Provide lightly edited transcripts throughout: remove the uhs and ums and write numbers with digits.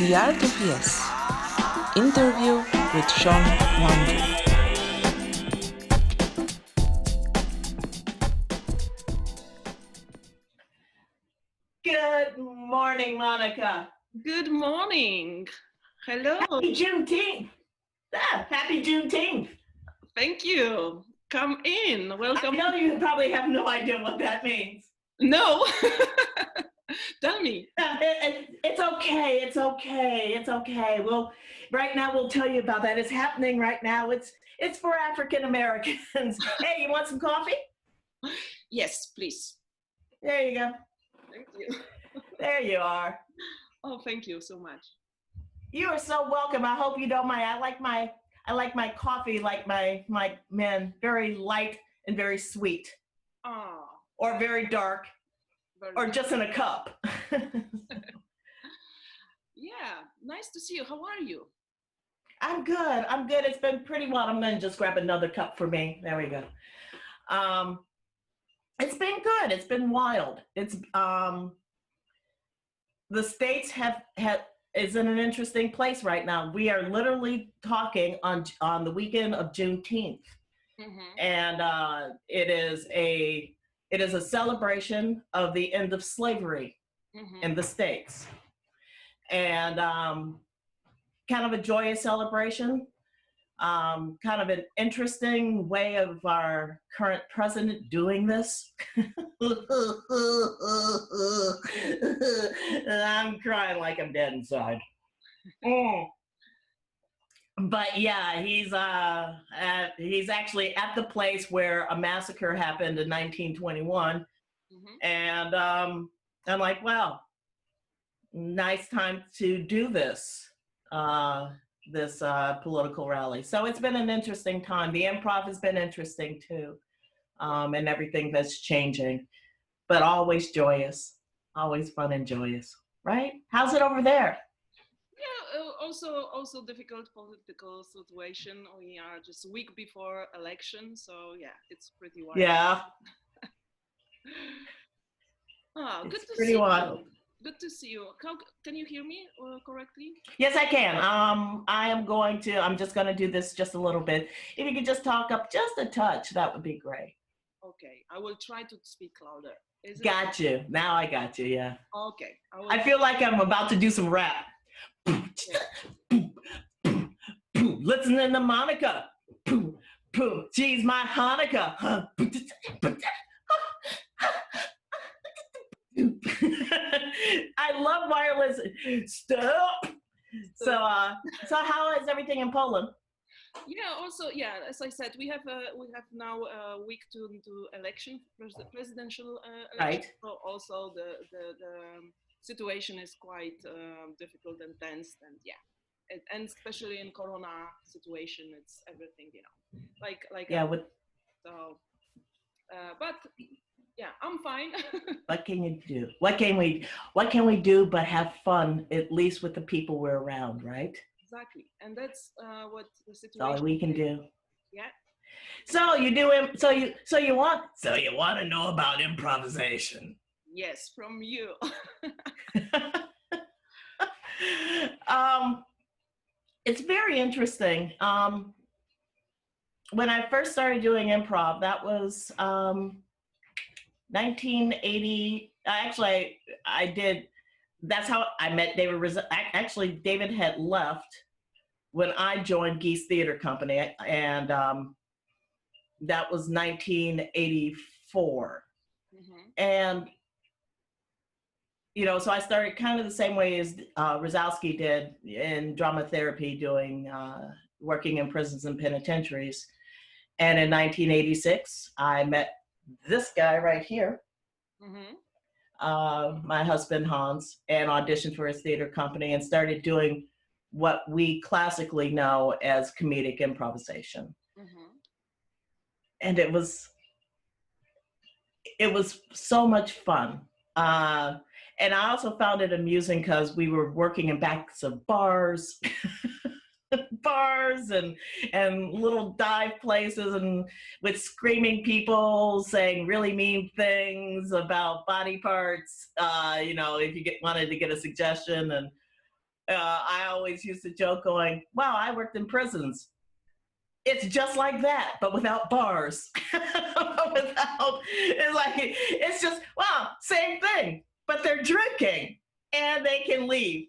The Art of Yes. Interview with Shaun Landry. Good morning, Monica. Good morning. Hello. Happy Juneteenth. Happy Juneteenth. Thank you. Come in. Welcome. I know you probably have no idea what that means. No. Tell me. It's okay. It's okay. It's okay. Well, right now we'll tell you about that. It's happening right now. It's for African Americans. Hey, you want some coffee? Yes, please. There you go. Thank you. There you are. Oh, thank you so much. You are so welcome. I hope you don't mind. I like my coffee like my men, very light and very sweet. Oh. Or very dark. Or just in a cup. Yeah, nice to see you. How are you? I'm good. It's been pretty wild. I'm going to just grab another cup for me. There we go. It's been good. It's been wild. It's the States is in an interesting place right now. We are literally talking on the weekend of Juneteenth. Mm-hmm. And it is a celebration of the end of slavery mm-hmm. in the States. And kind of a joyous celebration, kind of an interesting way of our current president doing this. I'm crying like I'm dead inside. But yeah, he's actually at the place where a massacre happened in 1921. Mm-hmm. And I'm like, wow, nice time to do this political rally. So it's been an interesting time. The improv has been interesting too, and everything that's changing, but always joyous, always fun and joyous, right? How's it over there? Yeah, also difficult political situation. We are just a week before election, so yeah, it's pretty wild. Yeah. Good to pretty see wild. you. Good to see you. Can you hear me correctly? Yes, I can. I'm just going to do this just a little bit. If you could just talk up just a touch, that would be great. Okay, I will try to speak louder. Got you. Now I got you, yeah. Okay. I feel like I'm about to do some rap. Listening to Monica. She's my Hanukkah. I love wireless stuff. So how is everything in Poland? Yeah. As I said, we have now a week to election, presidential election. Right. So also the situation is quite difficult and tense, and yeah, and especially in Corona situation, it's everything, like yeah. But yeah, I'm fine. What can you do? What can we do but have fun, at least with the people we're around, right? Exactly. And that's what the situation that's all we can do. Yeah. So you want to know about improvisation? Yes, from you. It's very interesting. When I first started doing improv, that was 1980. Actually, I did. That's how I met David. Actually, David had left when I joined Geese Theater Company, and that was 1984. Mm-hmm. And so I started kind of the same way as Rosowski did in drama therapy, working in prisons and penitentiaries. And in 1986, I met this guy right here, mm-hmm. My husband Hans, and auditioned for his theater company and started doing what we classically know as comedic improvisation. Mm-hmm. And it was so much fun. And I also found it amusing because we were working in backs of bars, and little dive places, and with screaming people saying really mean things about body parts, if you wanted to get a suggestion. And I always used to joke going, wow, I worked in prisons. It's just like that, but without bars. It's just, wow, same thing, but they're drinking and they can leave.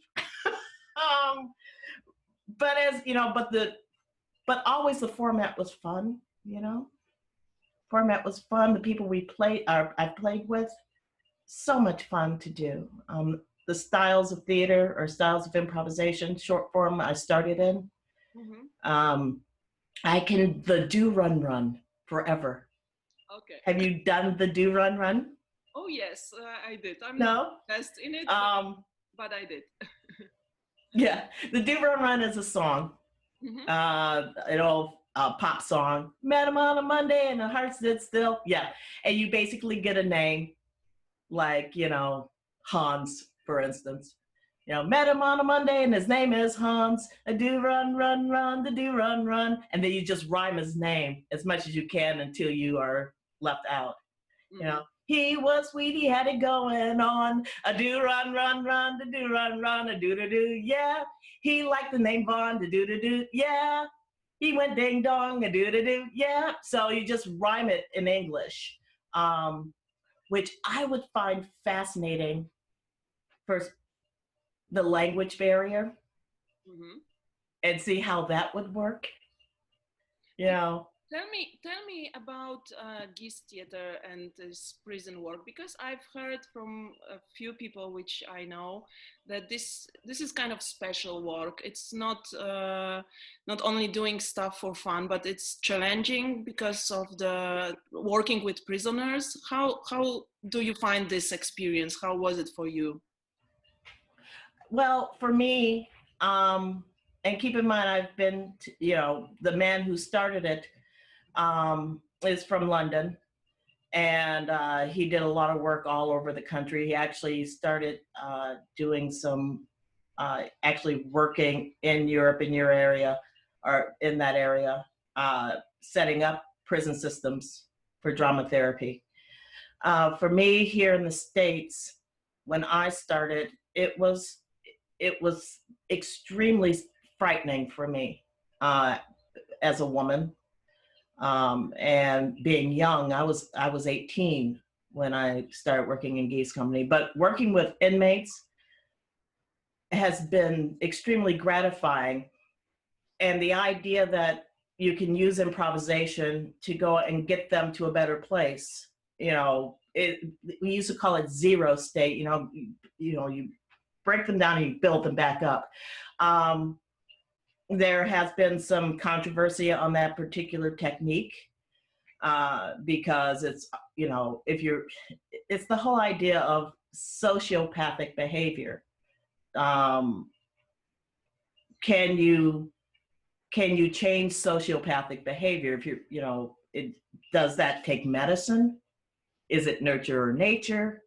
But as you know, but always the format was fun, Format was fun. The people I played with, so much fun to do. The styles of theater or styles of improvisation, short form, I started in. The do run forever. Okay. Have you done the do run? Oh yes, I did. I'm No? not the best in it, but I did. Yeah, the do run is a song. An old pop song. Met him on a Monday and the heart stood still. Yeah, and you basically get a name, like Hans, for instance. Met him on a Monday and his name is Hans. A do run, the do run. And then you just rhyme his name as much as you can until you are left out. He was sweet, he had it going on. A do run, the do run, a do do, yeah. He liked the name Vaughn, the do, yeah. He went ding dong, a do, yeah. So you just rhyme it in English, which I would find fascinating for the language barrier, and see how that would work. Tell me about Geese theater and this prison work, because I've heard from a few people which I know that this is kind of special work. It's not only doing stuff for fun, but it's challenging because of the working with prisoners. How do you find this experience? How was it for you? Well, for me, and keep in mind, I've been, the man who started it is from London, and he did a lot of work all over the country. He actually started doing some, actually working in Europe, in your area, or in that area, setting up prison systems for drama therapy. For me, here in the States, when I started, it was extremely frightening for me as a woman. And being young, I was 18 when I started working in Geese Company, but working with inmates has been extremely gratifying. And the idea that you can use improvisation to go and get them to a better place, we used to call it zero state, you break them down and you build them back up. There has been some controversy on that particular technique because it's, it's the whole idea of sociopathic behavior. Can you change sociopathic behavior? If does that take medicine? Is it nurture or nature?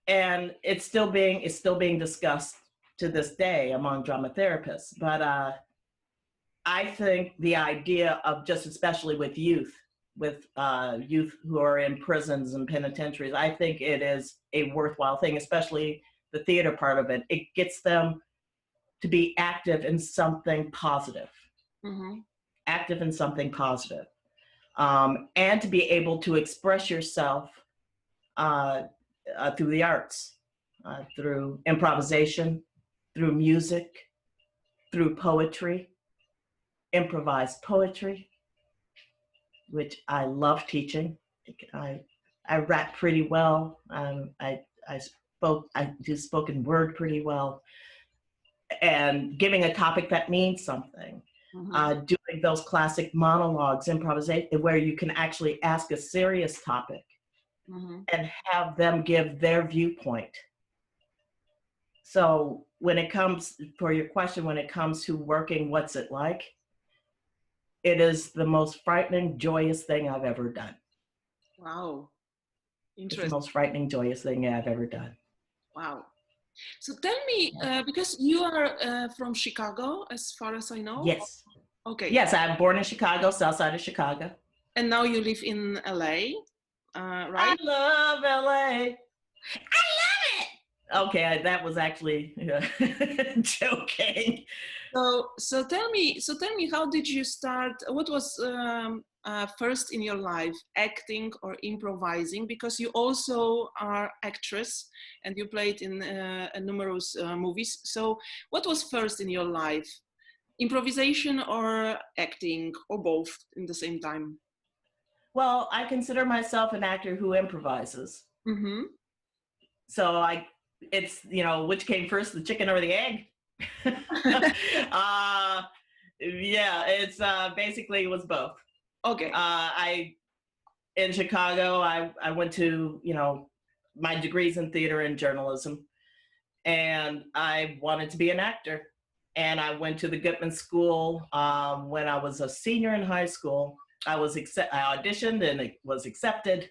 And it's still being discussed to this day among drama therapists. But I think the idea of, just especially with youth who are in prisons and penitentiaries, I think it is a worthwhile thing, especially the theater part of it. It gets them to be active in something positive, active in something positive, and to be able to express yourself through the arts, through improvisation, through music, through poetry, improvised poetry, which I love teaching. I rap pretty well. I do spoken word pretty well, and giving a topic that means something. Doing those classic monologues, improvisation, where you can actually ask a serious topic and have them give their viewpoint. So when it comes, for your question, when it comes to working, what's it like? It is the most frightening, joyous thing I've ever done. Wow. Interesting. It's the most frightening, joyous thing I've ever done. Wow. So tell me, because you are from Chicago, as far as I know. Yes. Okay. Yes, I'm born in Chicago, south side of Chicago. And now you live in LA, right? I love LA. I love it. Okay, that was actually joking. So tell me, how did you start? What was first in your life, acting or improvising? Because you also are actress and you played in numerous movies. So what was first in your life, improvisation or acting, or both in the same time? Well, I consider myself an actor who improvises. Mm-hmm. So it's, which came first, the chicken or the egg? Yeah, it's basically it was both. Okay. In Chicago, I went to, my degrees in theater and journalism, and I wanted to be an actor. And I went to the Goodman School when I was a senior in high school. I auditioned and it was accepted.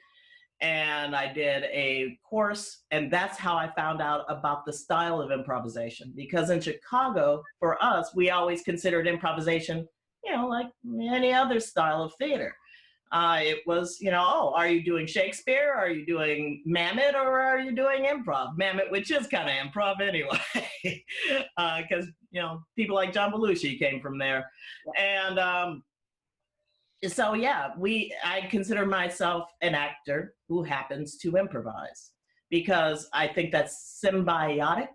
And I did a course, and that's how I found out about the style of improvisation. Because in Chicago, for us, we always considered improvisation, like any other style of theater. It was, are you doing Shakespeare? Are you doing Mamet, or are you doing improv? Mamet, which is kind of improv anyway, because, people like John Belushi came from there. And so, yeah, I consider myself an actor who happens to improvise, because I think that's symbiotic.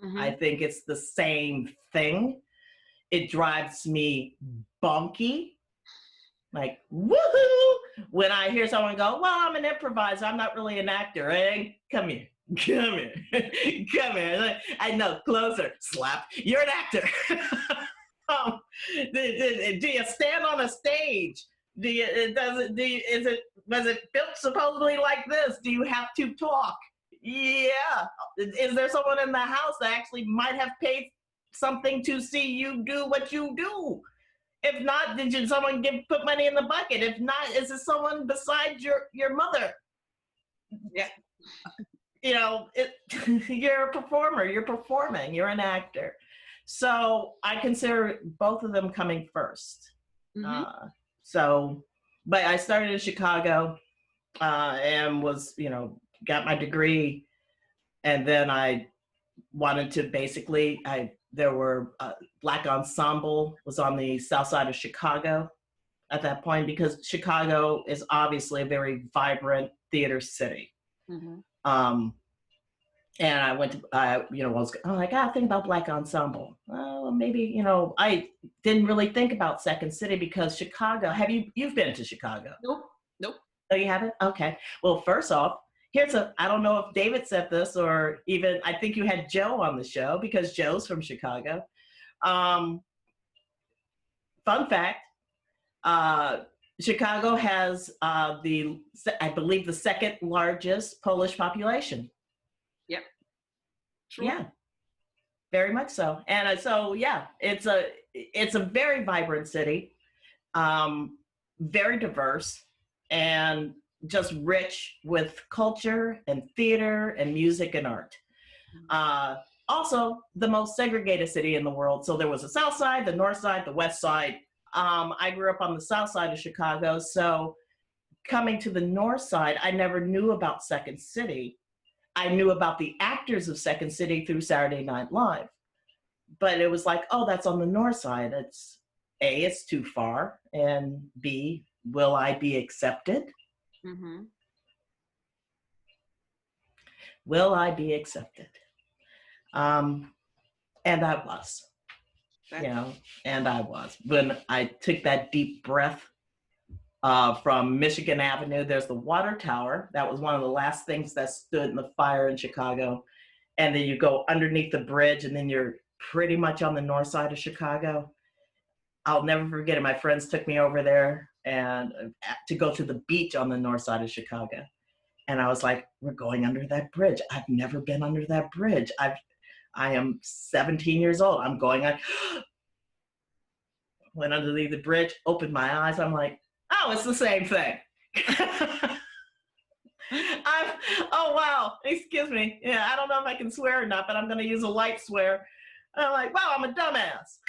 Mm-hmm. I think it's the same thing. It drives me bonky. Like, woohoo! When I hear someone go, well, I'm an improviser, I'm not really an actor. Hey, come here. Come here. I know, closer. Slap. You're an actor. Do you stand on a stage? Was it built supposedly like this? Do you have to talk? Yeah. Is there someone in the house that actually might have paid something to see you do what you do? If not, did someone put money in the bucket? If not, is it someone besides your mother? Yeah. You're a performer. You're performing. You're an actor. So I consider both of them coming first. Mm-hmm. But I started in Chicago and was, got my degree. And then I wanted to there were Black Ensemble was on the south side of Chicago at that point, because Chicago is obviously a very vibrant theater city. Mm-hmm. And I went to, I gotta think about Black Ensemble. Well, maybe, I didn't really think about Second City, because Chicago, you've been to Chicago? Nope. Oh, you haven't? Okay. Well, first off, I don't know if David said this, or even, I think you had Joe on the show, because Joe's from Chicago. Fun fact, Chicago has I believe the second largest Polish population. Yep. True. Yeah, very much so. And so, yeah, it's a very vibrant city, very diverse, and just rich with culture and theater and music and art. Also, the most segregated city in the world. So there was the South Side, the North Side, the West Side. I grew up on the South Side of Chicago. So coming to the North Side, I never knew about Second City. I knew about the actors of Second City through Saturday Night Live. But it was like, oh, that's on the North Side. It's A, it's too far. And B, will I be accepted? Mm-hmm. Will I be accepted? And I was, and I was. When I took that deep breath from Michigan Avenue, there's the water tower. That was one of the last things that stood in the fire in Chicago. And then you go underneath the bridge, and then you're pretty much on the north side of Chicago. I'll never forget it. My friends took me over there and to go to the beach on the north side of Chicago. And I was like, we're going under that bridge. I've never been under that bridge. I am 17 years old. I'm going on. Went underneath the bridge, opened my eyes. I'm like, oh, it's the same thing. Oh, wow. Excuse me. Yeah, I don't know if I can swear or not, but I'm going to use a light swear. I'm like, wow, I'm a dumbass.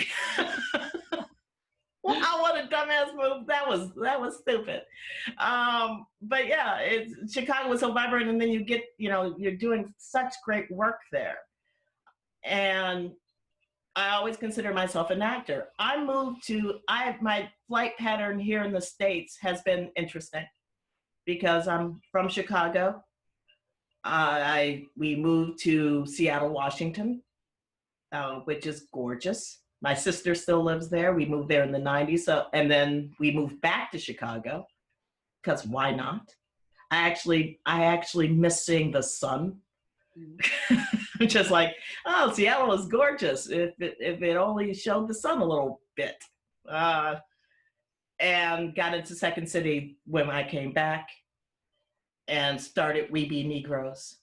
Wow, what a dumbass move. That was stupid. But yeah, Chicago was so vibrant, and then you get, you're doing such great work there. And I always consider myself an actor. My flight pattern here in the States has been interesting because I'm from Chicago. We moved to Seattle, Washington, which is gorgeous. My sister still lives there. We moved there in the 90s. And then we moved back to Chicago because why not? I actually miss seeing the sun. Just like, oh, Seattle is gorgeous. If it only showed the sun a little bit. And got into Second City when I came back and started We Be Negroes,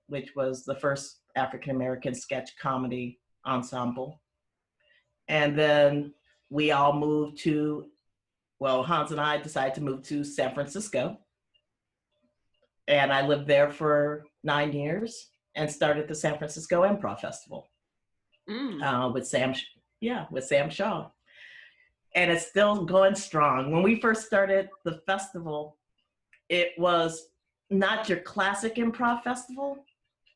which was the first African-American sketch comedy ensemble. And then we all moved Hans and I decided to move to San Francisco. And I lived there for 9 years and started the San Francisco Improv Festival with Sam Shaw. And it's still going strong. When we first started the festival, it was not your classic improv festival.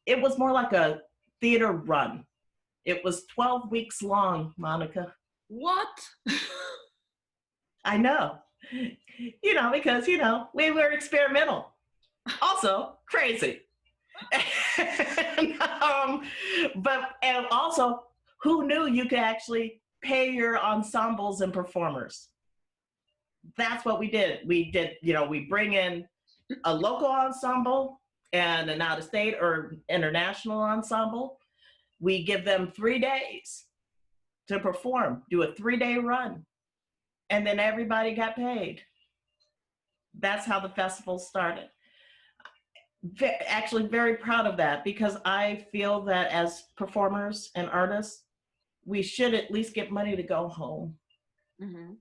It was more like a theater run. It was 12 weeks long, Monica. What? I know. Because, we were experimental. Also crazy. and also, who knew you could actually pay your ensembles and performers? That's what we did. We bring in a local ensemble and an out-of-state or international ensemble. We give them 3 days to perform, do a 3-day run, and then everybody got paid. That's how the festival started. Actually very proud of that because I feel that as performers and artists, we should at least get money to go home. Mm-hmm.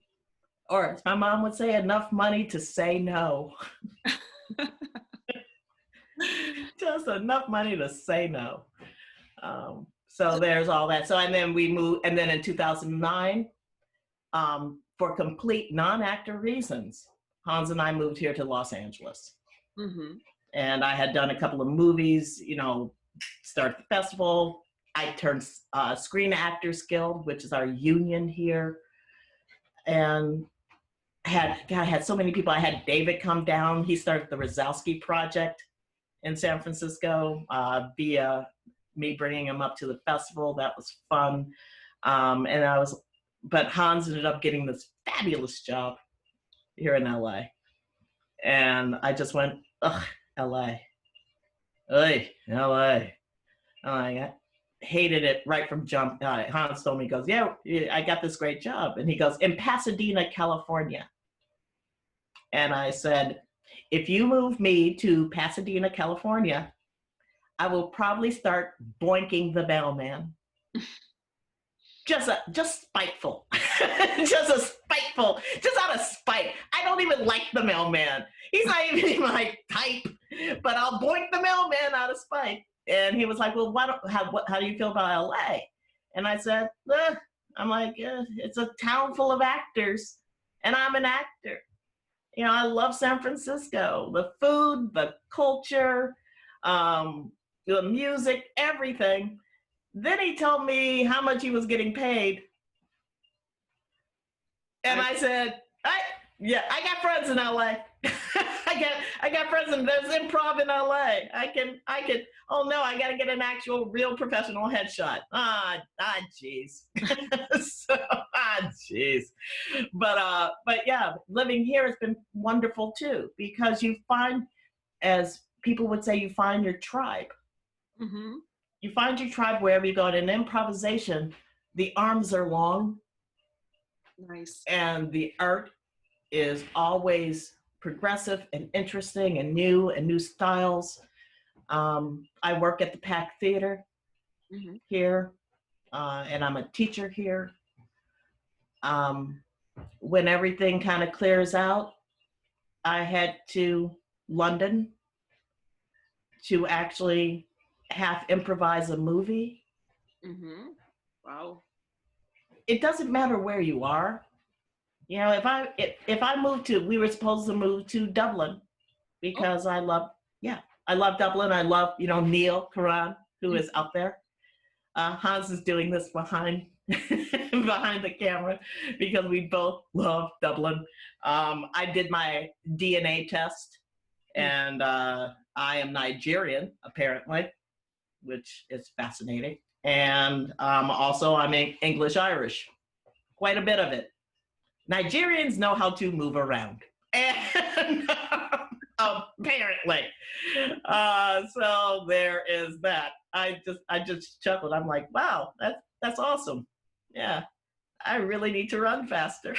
Or as my mom would say, enough money to say no. Just enough money to say no. So there's all that. So, and then we moved, and then in 2009, for complete non-actor reasons, Hans and I moved here to Los Angeles. Mm-hmm. And I had done a couple of movies, start the festival. I turned Screen Actors Guild, which is our union here. And I had so many people. I had David come down. He started the Rosowski Project in San Francisco via me bringing him up to the festival. That was fun. But Hans ended up getting this fabulous job here in LA. And I just went, ugh, LA. Hey, LA. I hated it right from jump. Hans told me, he goes, yeah, I got this great job. And he goes, in Pasadena, California. And I said, if you move me to Pasadena, California, I will probably start boinking the mailman. Just spiteful. just out of spite. I don't even like the mailman. He's not even my type, but I'll boink the mailman out of spite. And he was like, well, how do you feel about LA? And I said, it's a town full of actors, and I'm an actor. I love San Francisco, the food, the culture, the music, everything. Then he told me how much he was getting paid. And I said, I got friends in LA. I got friends there's improv in LA. I can, oh no, I got to get an actual real professional headshot. Jeez. Jeez. But yeah, living here has been wonderful too, because you find, as people would say, you find your tribe. Mm-hmm. You find your tribe wherever you go. And in improvisation, the arms are long. Nice. And the art is always progressive and interesting and new styles. I work at the Pack Theater here, and I'm a teacher here. When everything kind of clears out, I head to London to actually improvise a movie. Mm-hmm. Wow. It doesn't matter where you are. You know, if I moved to, we were supposed to move to Dublin because I love Dublin. I love, you know, Neil Karan, who is out there. Hans is doing this behind behind the camera because we both love Dublin. I did my DNA test, and I am Nigerian, apparently, which is fascinating. And also, I'm English Irish, quite a bit of it. Nigerians know how to move around, and apparently, so there is that. I just chuckled. I'm like, wow, that's awesome. Yeah, I really need to run faster.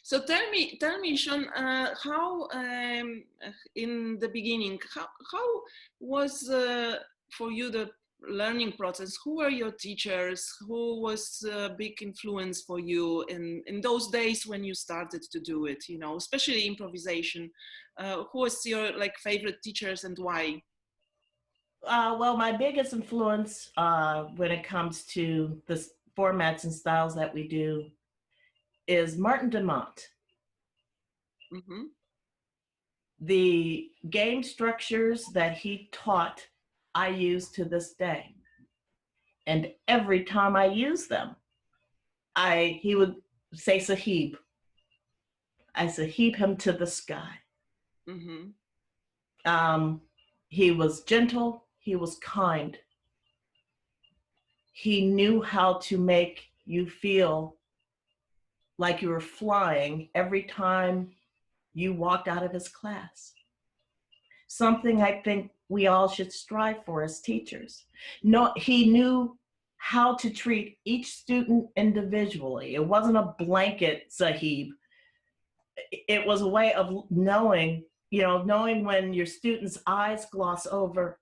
So tell me, Shaun, how in the beginning, how was for you the learning process? Who were your teachers? Who was a big influence for you in those days when you started to do it? You know, especially improvisation. Who was your like favorite teachers and why? Well, my biggest influence when it comes to the formats and styles that we do is Martin Dumont. Mm-hmm. The game structures that he taught, I use to this day. And every time I use them, he would say Sahib. I Sahib him to the sky. Mm-hmm. He was gentle, he was kind. He knew how to make you feel like you were flying every time you walked out of his class. Something I think we all should strive for as teachers. No, he knew how to treat each student individually. It wasn't a blanket Sahib. It was a way of knowing when your students' eyes gloss over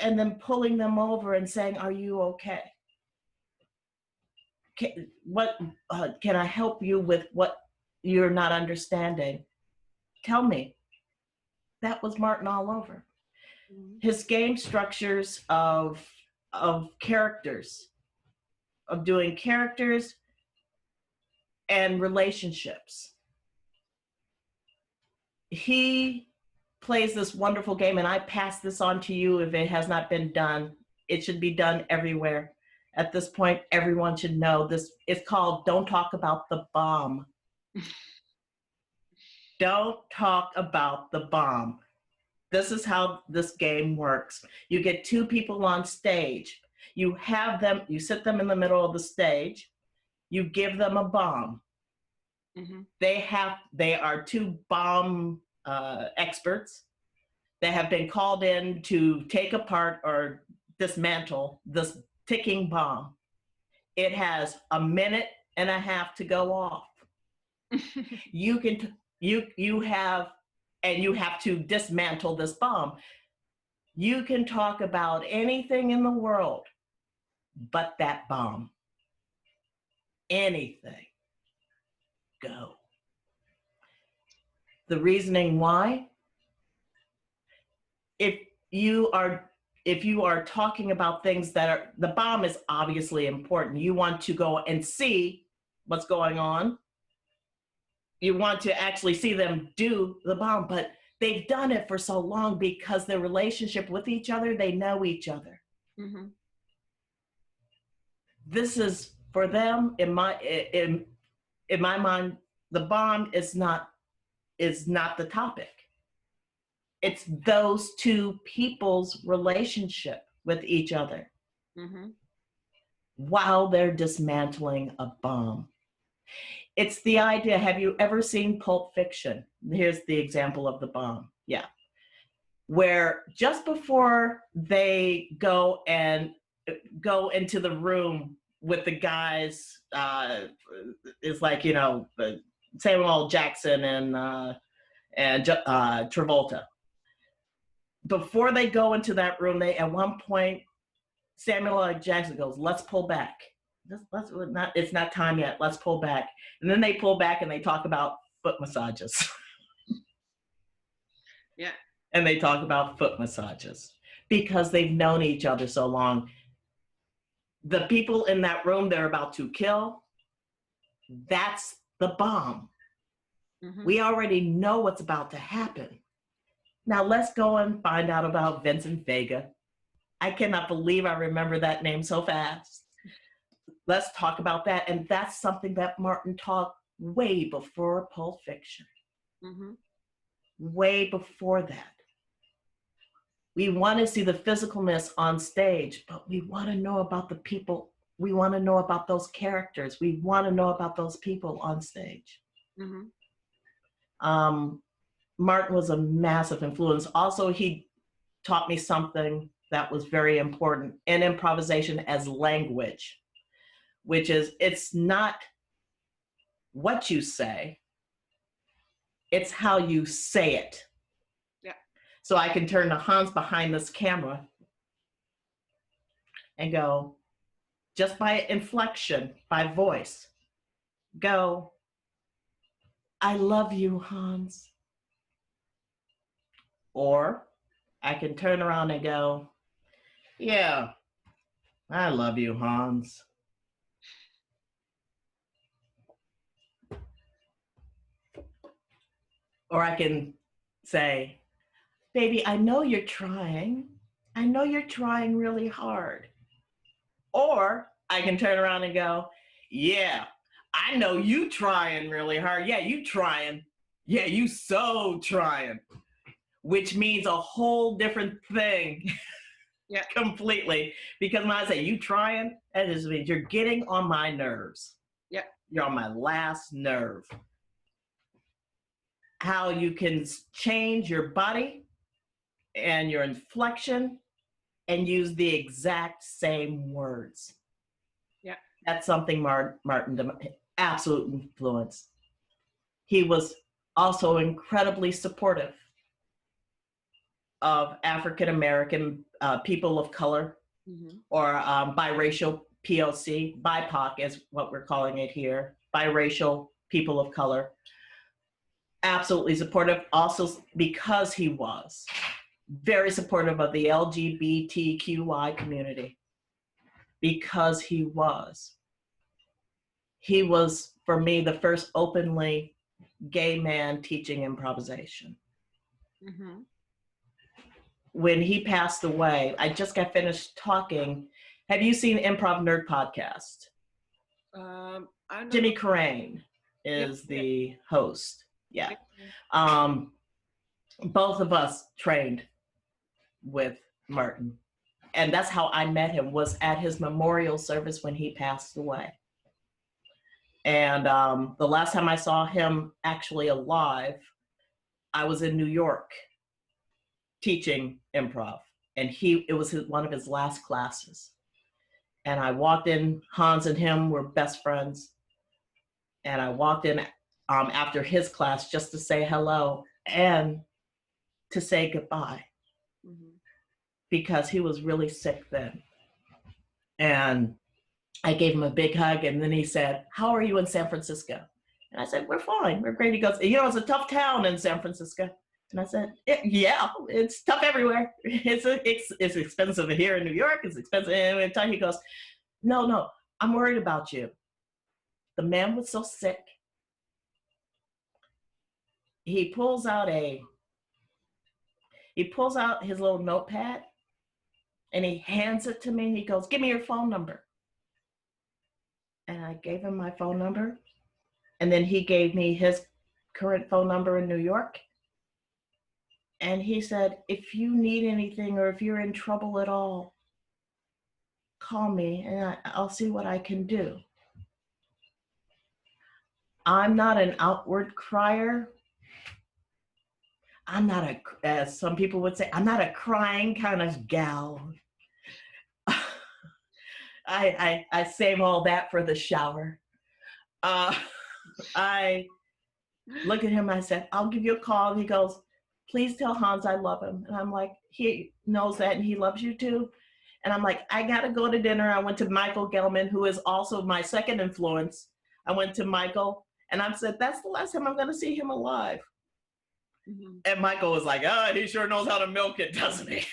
and then pulling them over and saying, are you okay? Can I help you with what you're not understanding? Tell me. That was Martin all over. His game structures of characters, of doing characters and relationships. He plays this wonderful game, and I pass this on to you if it has not been done. It should be done everywhere. At this point, everyone should know this. It's called Don't Talk About the Bomb. Don't talk about the bomb. This is how this game works. You get two people on stage. You sit them in the middle of the stage. You give them a bomb. Mm-hmm. They are two bomb experts that have been called in to take apart or dismantle this ticking bomb. It has a minute and a half to go off. You have to dismantle this bomb. You can talk about anything in the world but that bomb. Anything. Go. The reasoning why? If you are talking about things the bomb is obviously important. You want to go and see what's going on. You want to actually see them do the bomb, but they've done it for so long because their relationship with each other, they know each other. Mm-hmm. This is for them, in my mind, the bomb is not the topic. It's those two people's relationship with each other. Mm-hmm. While they're dismantling a bomb. It's the idea, have you ever seen Pulp Fiction? Here's the example of the bomb. Yeah. Where just before they go into the room with the guys, it's like, Samuel L. Jackson and Travolta. Before they go into that room, at one point, Samuel L. Jackson goes, let's pull back. It's not time yet. Let's pull back. And then they pull back and they talk about foot massages. Yeah. And they talk about foot massages because they've known each other so long. The people in that room they're about to kill, That's the bomb. Mm-hmm. We already know what's about to happen. Now let's go and find out about Vincent Vega. I cannot believe I remember that name so fast. Let's talk about that. And that's something that Martin taught way before Pulp Fiction. Mm-hmm. Way before that. We want to see the physicalness on stage, but we want to know about the people. We want to know about those characters. We want to know about those people on stage. Mm-hmm. Martin was a massive influence. Also, he taught me something that was very important in improvisation as language, which is it's not what you say, it's how you say it. Yeah. So I can turn to Hans behind this camera and go, just by inflection, by voice, go, I love you, Hans. Or I can turn around and go, yeah, I love you, Hans. Or I can say, baby, I know you're trying. I know you're trying really hard. Or I can turn around and go, yeah, I know you trying really hard. Yeah, you trying. Yeah, you so trying. Which means a whole different thing. Yeah. Completely. Because when I say you trying, that just means you're getting on my nerves. Yeah. You're on my last nerve. How you can change your body and your inflection and use the exact same words. Yeah. That's something Martin, absolute influence. He was also incredibly supportive of African American people of color, mm-hmm. or biracial POC, BIPOC is what we're calling it here, biracial people of color. Absolutely supportive, also because he was very supportive of the LGBTQI community, because he was, for me, the first openly gay man teaching improvisation. Mm-hmm. When he passed away, I just got finished talking. Have you seen Improv Nerd Podcast? Jimmy Carrane is the host. Yeah. Both of us trained with Martin. And that's how I met him, was at his memorial service when he passed away. And the last time I saw him actually alive, I was in New York teaching improv. And it was one of his last classes. And I walked in, Hans and him were best friends. And I walked in after his class just to say hello and to say goodbye. Mm-hmm. Because he was really sick then. And I gave him a big hug, and then he said, how are you in San Francisco? And I said, we're fine, we're great. He goes, it's a tough town in San Francisco. And I said, yeah, it's tough everywhere. It's expensive here in New York, it's expensive. And he goes, no, I'm worried about you. The man was so sick. He pulls out his little notepad, and he hands it to me. He goes, give me your phone number. And I gave him my phone number. And then he gave me his current phone number in New York. And he said, if you need anything or if you're in trouble at all, call me and I'll see what I can do. I'm not an outward crier. I'm not as some people would say, I'm not a crying kind of gal. I save all that for the shower. I look at him, I said, I'll give you a call. And he goes, please tell Hans I love him. And I'm like, he knows that and he loves you too. And I'm like, I gotta go to dinner. I went to Michael Gelman, who is also my second influence. I went to Michael and I said, that's the last time I'm gonna see him alive. Mm-hmm. And Michael was like, oh, he sure knows how to milk it, doesn't he?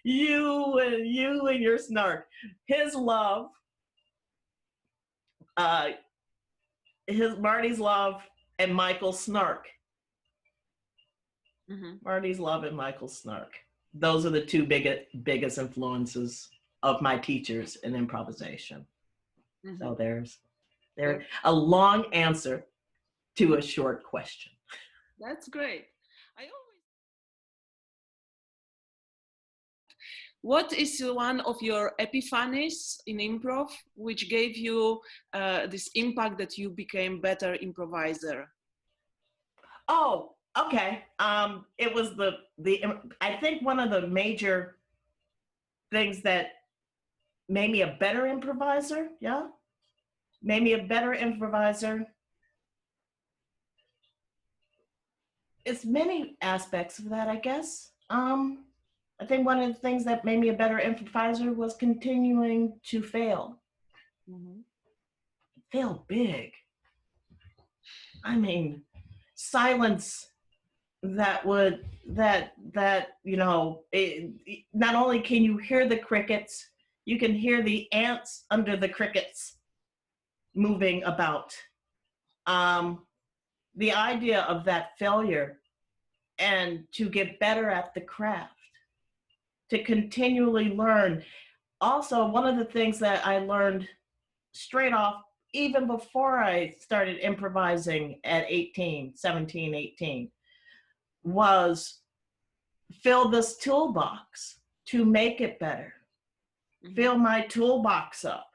You and your snark. His love, Marty's love and Michael's snark. Marty's love and Michael's snark. Those are the two biggest influences of my teachers in improvisation. So there's a long answer to a short question. That's great. What is one of your epiphanies in improv which gave you this impact that you became better improviser? Oh, okay. It was I think one of the major things that made me a better improviser, made me a better improviser. It's many aspects of that, I guess. I think one of the things that made me a better improviser was continuing to fail. Fail big. I mean, silence that not only can you hear the crickets, you can hear the ants under the crickets moving about. The idea of that failure and to get better at the craft, to continually learn. Also, one of the things that I learned straight off, even before I started improvising at 17, 18, was fill this toolbox to make it better. Fill my toolbox up.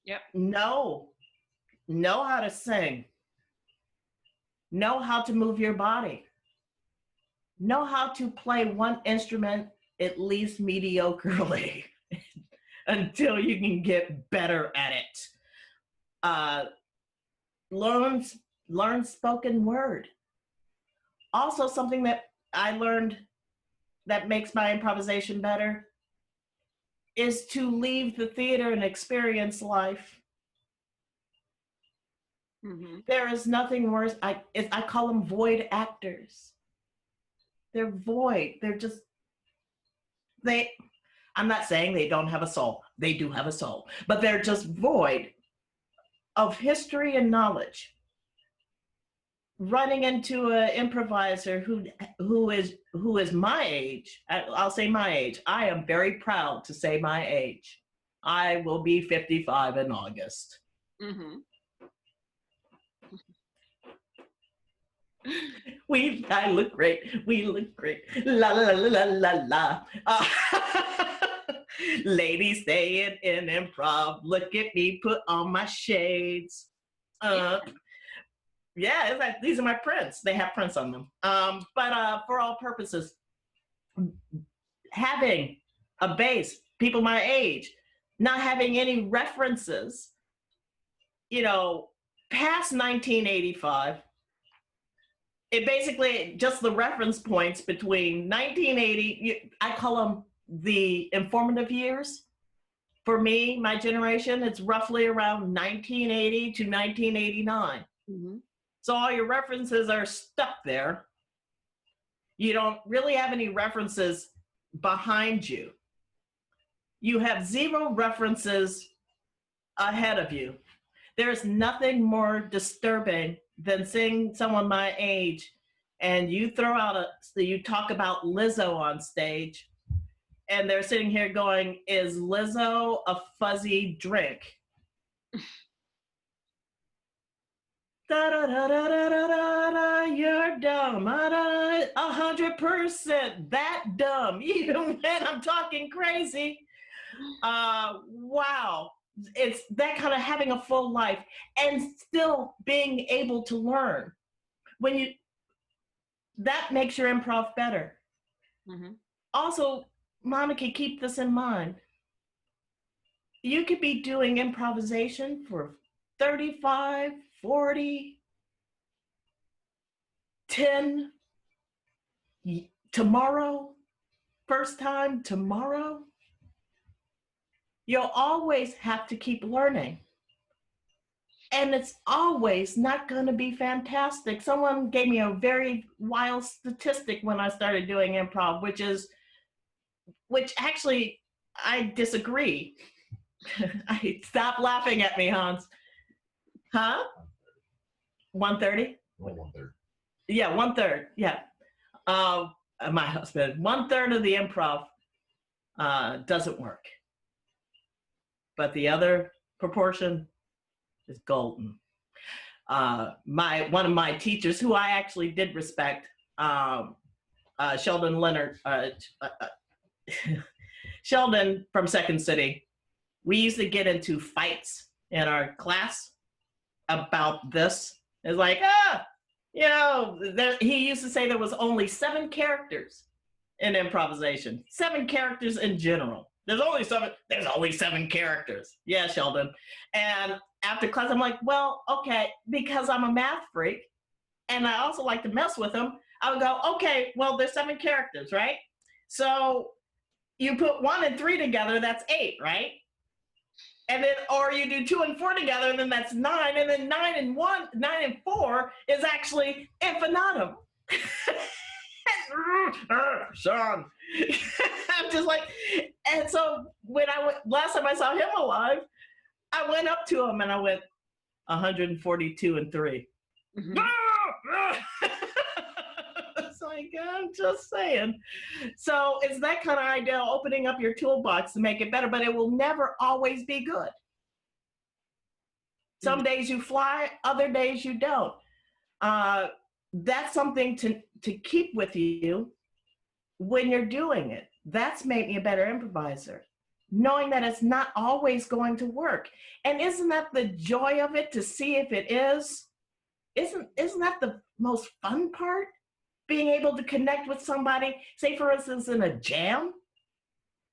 Yep. Know how to sing. Know how to move your body. Know how to play one instrument at least mediocrely until you can get better at it. Learn spoken word. Also, something that I learned that makes my improvisation better is to leave the theater and experience life. There is nothing worse. I call them void actors. They're void. I'm not saying they don't have a soul. They do have a soul, but they're just void of history and knowledge. Running into an improviser who is my age, I'll say my age. I am very proud to say my age. I will be 55 in August. I look great. We look great. La la la la la la. Ladies staying in improv. Look at me, put on my shades. Yeah, it's like these are my prints. They have prints on them. But for all purposes, having a base, people my age, not having any references, past 1985. It basically just the reference points between 1980, I call them the informative years. For me, my generation, it's roughly around 1980 to 1989. So all your references are stuck there. You don't really have any references behind you. You have zero references ahead of you. There's nothing more disturbing than seeing someone my age and you you talk about Lizzo on stage and they're sitting here going, is Lizzo a fuzzy drink? Da, da, da, da, da, da, da, da, you're dumb. 100% that dumb. Even when I'm talking crazy. Wow. It's that kind of having a full life and still being able to learn. That makes your improv better. Also, Monica, keep this in mind. You could be doing improvisation for 35, 40, 10, tomorrow, first time tomorrow. You'll always have to keep learning. And it's always not going to be fantastic. Someone gave me a very wild statistic when I started doing improv, which actually I disagree. Stop laughing at me, Hans. Huh? 130? Well, 1/3. Yeah, 1/3. Yeah. My husband, 1/3 of the improv doesn't work. But the other proportion is golden. One of my teachers, who I actually did respect, Sheldon Leonard, Sheldon from Second City, we used to get into fights in our class about this. It's like, he used to say there was only 7 characters in improvisation, 7 characters in general. There's only 7 characters. Yeah, Sheldon. And after class, I'm like, well, okay, because I'm a math freak and I also like to mess with them, I would go, okay, well, there's 7 characters, right? So you put 1 and 3 together, that's 8, right? And then, or you do 2 and 4 together, and then that's 9, and then 9 and 4 is actually infinitum. Shaun. I'm just like, and so when last time I saw him alive, I went up to him and I went 142 and 3. Mm-hmm. It's like, I'm just saying. So it's that kind of idea, opening up your toolbox to make it better, but it will never always be good. Some days you fly, other days you don't. That's something to keep with you when you're doing it. That's made me a better improviser, knowing that it's not always going to work. And isn't that the joy of it, to see if it is? Isn't that the most fun part? Being able to connect with somebody, say for instance in a jam.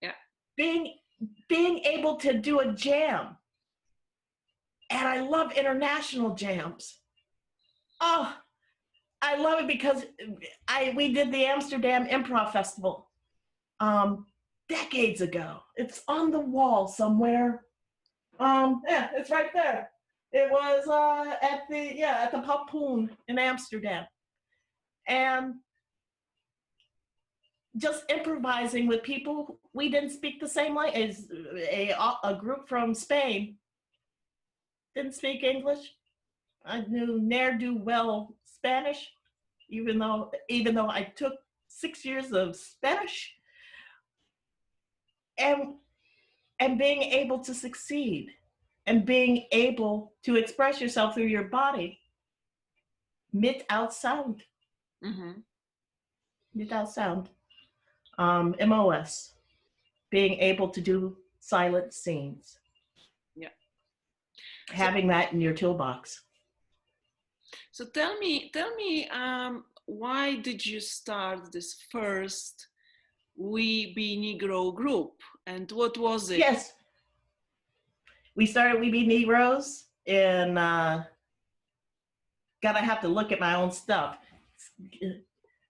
Yeah. Being able to do a jam. And I love international jams. Oh, I love it because we did the Amsterdam Improv Festival decades ago. It's on the wall somewhere. Yeah, it's right there. It was at the Papoen in Amsterdam. And just improvising with people, we didn't speak the same language. As a group from Spain didn't speak English. I knew ne'er-do-well Spanish, even though I took 6 years of Spanish. And being able to succeed and being able to express yourself through your body without sound. Mm-hmm. Without sound. MOS. Being able to do silent scenes. Yeah. Having that in your toolbox. So tell me, why did you start this first We Be Negro group, and what was it? Yes, we started We Be Negroes in. God, I have to look at my own stuff.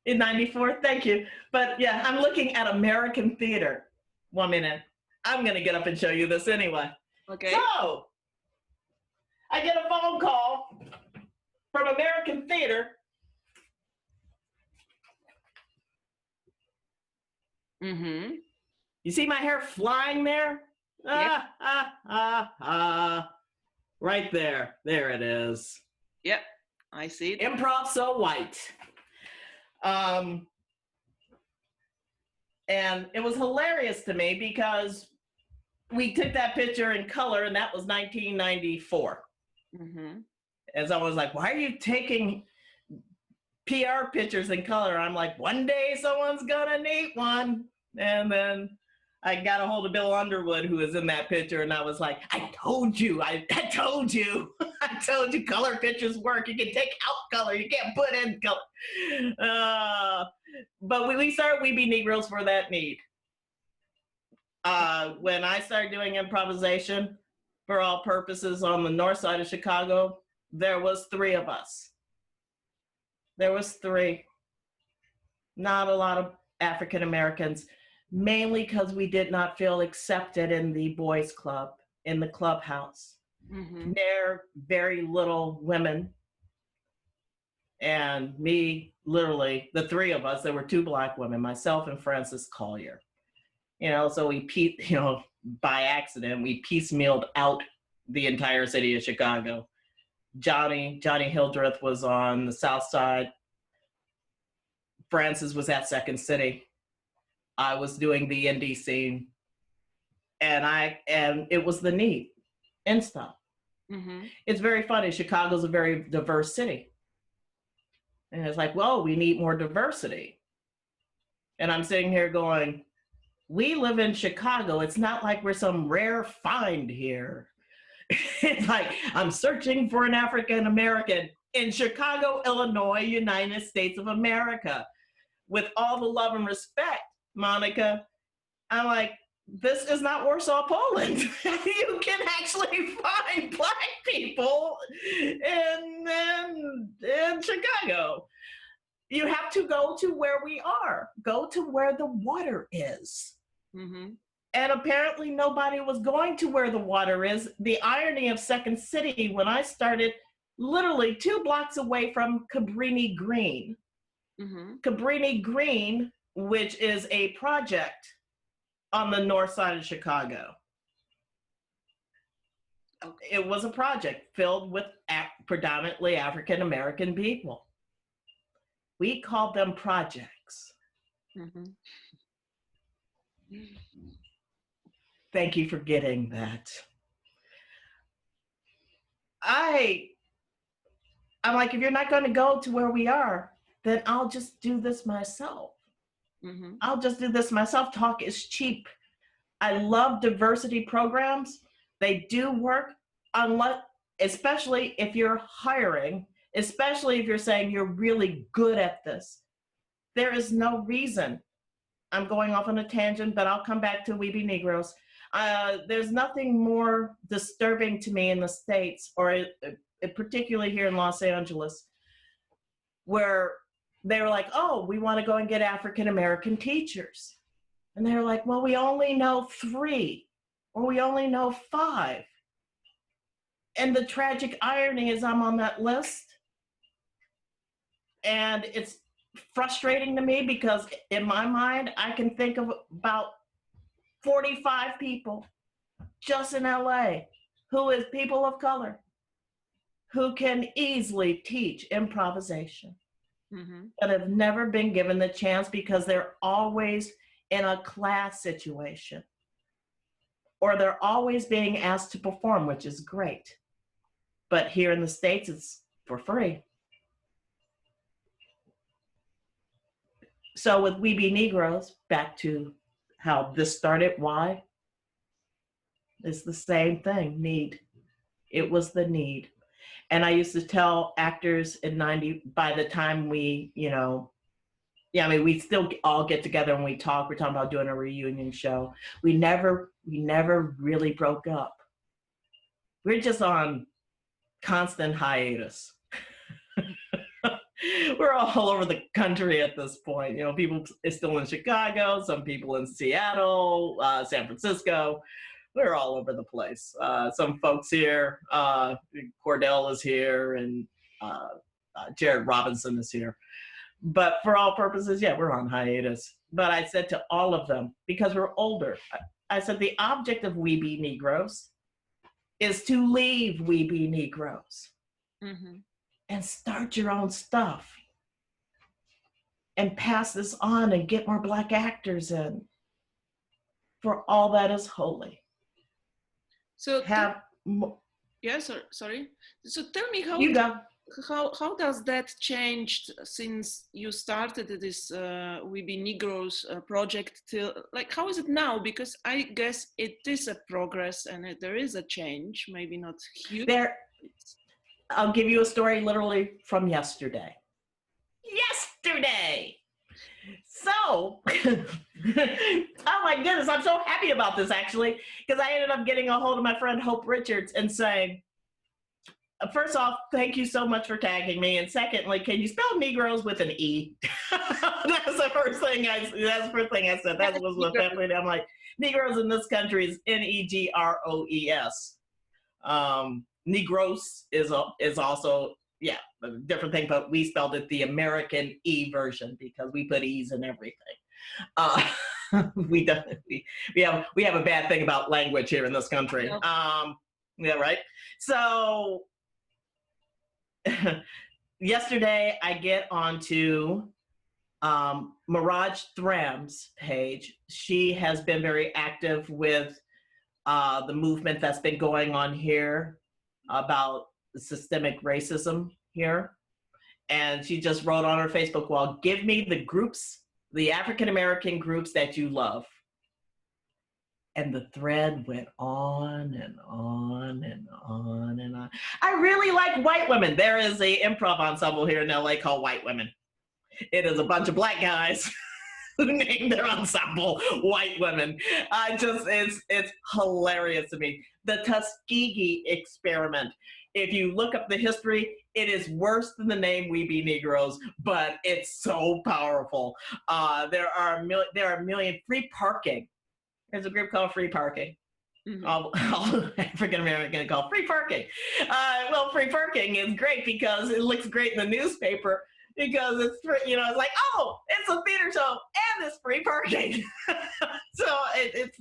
In '94, thank you. But yeah, I'm looking at American theater. 1 minute. I'm gonna get up and show you this anyway. Okay. So I get a phone call from American theater. Mm-hmm. You see my hair flying there? Yep. Right there. There it is. Yep, I see it. Improv so white. And it was hilarious to me because we took that picture in color, and that was 1994. Mm-hmm. And so I was like, why are you taking PR pictures in color? I'm like, one day someone's gonna need one. And then I got a hold of Bill Underwood, who was in that picture, and I was like, I told you, I told you, I told you color pictures work. You can take out color, you can't put in color. But we started We Be Negroes for that need. When I started doing improvisation, for all purposes, on the north side of Chicago, there was 3 of us. There was 3. Not a lot of African Americans, mainly because we did not feel accepted in the boys' club, in the clubhouse. Mm-hmm. They're very little women. And me, literally, the three of us, there were two Black women, myself and Frances Collier. So we, by accident, we piecemealed out the entire city of Chicago. Johnny Hildreth was on the South Side. Frances was at Second City. I was doing the indie scene. And it was the need and stuff. Mm-hmm. It's very funny. Chicago's a very diverse city. And it's like, well, we need more diversity. And I'm sitting here going, we live in Chicago. It's not like we're some rare find here. It's like, I'm searching for an African American in Chicago, Illinois, United States of America. With all the love and respect, Monica, I'm like, this is not Warsaw, Poland. You can actually find Black people in Chicago. You have to go to where we are. Go to where the water is. Mm-hmm. And apparently nobody was going to where the water is. The irony of Second City, when I started literally 2 blocks away from Cabrini Green. Mm-hmm. Cabrini Green, which is a project on the north side of Chicago. Okay. It was a project filled with predominantly African American people. We called them projects. Mm-hmm. Thank you for getting that. I'm like, if you're not going to go to where we are, then I'll just do this myself. Mm-hmm. I'll just do this myself. Talk is cheap. I love diversity programs. They do work, especially if you're hiring, especially if you're saying you're really good at this. There is no reason. I'm going off on a tangent, but I'll come back to We Be Negroes. There's nothing more disturbing to me in the States, or particularly here in Los Angeles, where they were like, oh, we want to go and get African American teachers. And they were like, well, we only know 3, or we only know 5. And the tragic irony is I'm on that list. And it's frustrating to me because in my mind, I can think of about 45 people just in LA who is people of color, who can easily teach improvisation. Mm-hmm. But have never been given the chance because they're always in a class situation, or they're always being asked to perform, which is great. But here in the States, it's for free. So with We Be Negroes, back to how this started, why? It's the same thing, need. It was the need. And I used to tell actors in 90, by the time we, we still all get together and we talk. We're talking about doing a reunion show. We never really broke up. We're just on constant hiatus. We're all over the country at this point. People are still in Chicago, some people in Seattle, San Francisco. We're all over the place. Some folks here, Cordell is here, and Jared Robinson is here. But for all purposes, yeah, we're on hiatus. But I said to all of them, because we're older, I said the object of We Be Negroes is to leave We Be Negroes. Mm-hmm. And start your own stuff and pass this on and get more Black actors in, for all that is holy. So sorry. So tell me how does that change since you started this We Be Negroes project till, like, how is it now? Because I guess it is a progress and there is a change, maybe not huge. I'll give you a story literally from yesterday. So, oh my goodness, I'm so happy about this actually, because I ended up getting a hold of my friend Hope Richards and saying, first off, thank you so much for tagging me. And secondly, can you spell Negroes with an E? That's the first thing I said. That was what family. I'm like, Negroes in this country is Negroes. Negroes is also, yeah, a different thing, but we spelled it the American E version because we put E's in everything. We have a bad thing about language here in this country. Yep. Yeah, right. So yesterday I get onto Mirage Thram's page. She has been very active with the movement that's been going on here about systemic racism here. And she just wrote on her Facebook wall, give me the groups, the African-American groups that you love. And the thread went on and on and on and on. I really like white women. There is an improv ensemble here in LA called White Women. It is a bunch of black guys who named their ensemble White Women. It's hilarious to me. The Tuskegee experiment. If you look up the history, it is worse than the name We Be Negroes, but it's so powerful. There are a million free parking. There's a group called Free Parking. Mm-hmm. All African-American called Free Parking. Well, free parking is great because it looks great in the newspaper because it's, it's like, oh, it's a theater show and it's free parking. So it's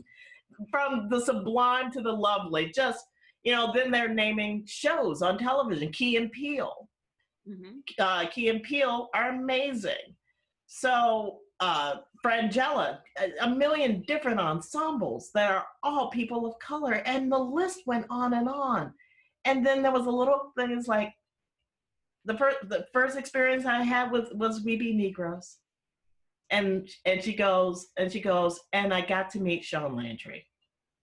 from the sublime to the lovely. Just, then they're naming shows on television. Key and Peele. Mm-hmm. Key and Peele are amazing. So Frangella, a million different ensembles that are all people of color, and the list went on and on. And then there was a little thing, it's like the first experience I had was We Be Negroes, and she goes, and I got to meet Shaun Landry,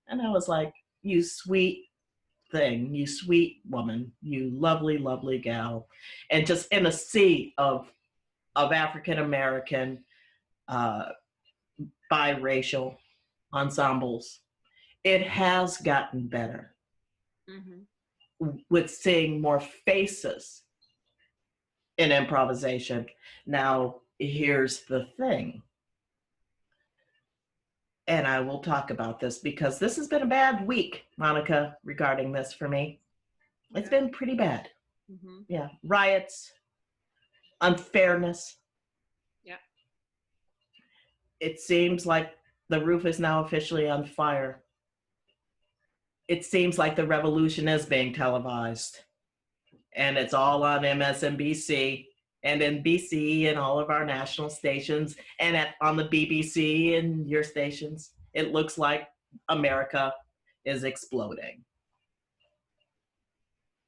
and I was like, you sweet thing, you sweet woman, you lovely, lovely gal, and just in a sea of African American biracial ensembles, it has gotten better. Mm-hmm. With seeing more faces in improvisation. Now, here's the thing, and I will talk about this because this has been a bad week, Monica, regarding this for me. It's been pretty bad. Mm-hmm. Yeah, riots, unfairness. It seems like the roof is now officially on fire. It seems like the revolution is being televised. And it's all on MSNBC and NBC and all of our national stations and on the BBC and your stations. It looks like America is exploding.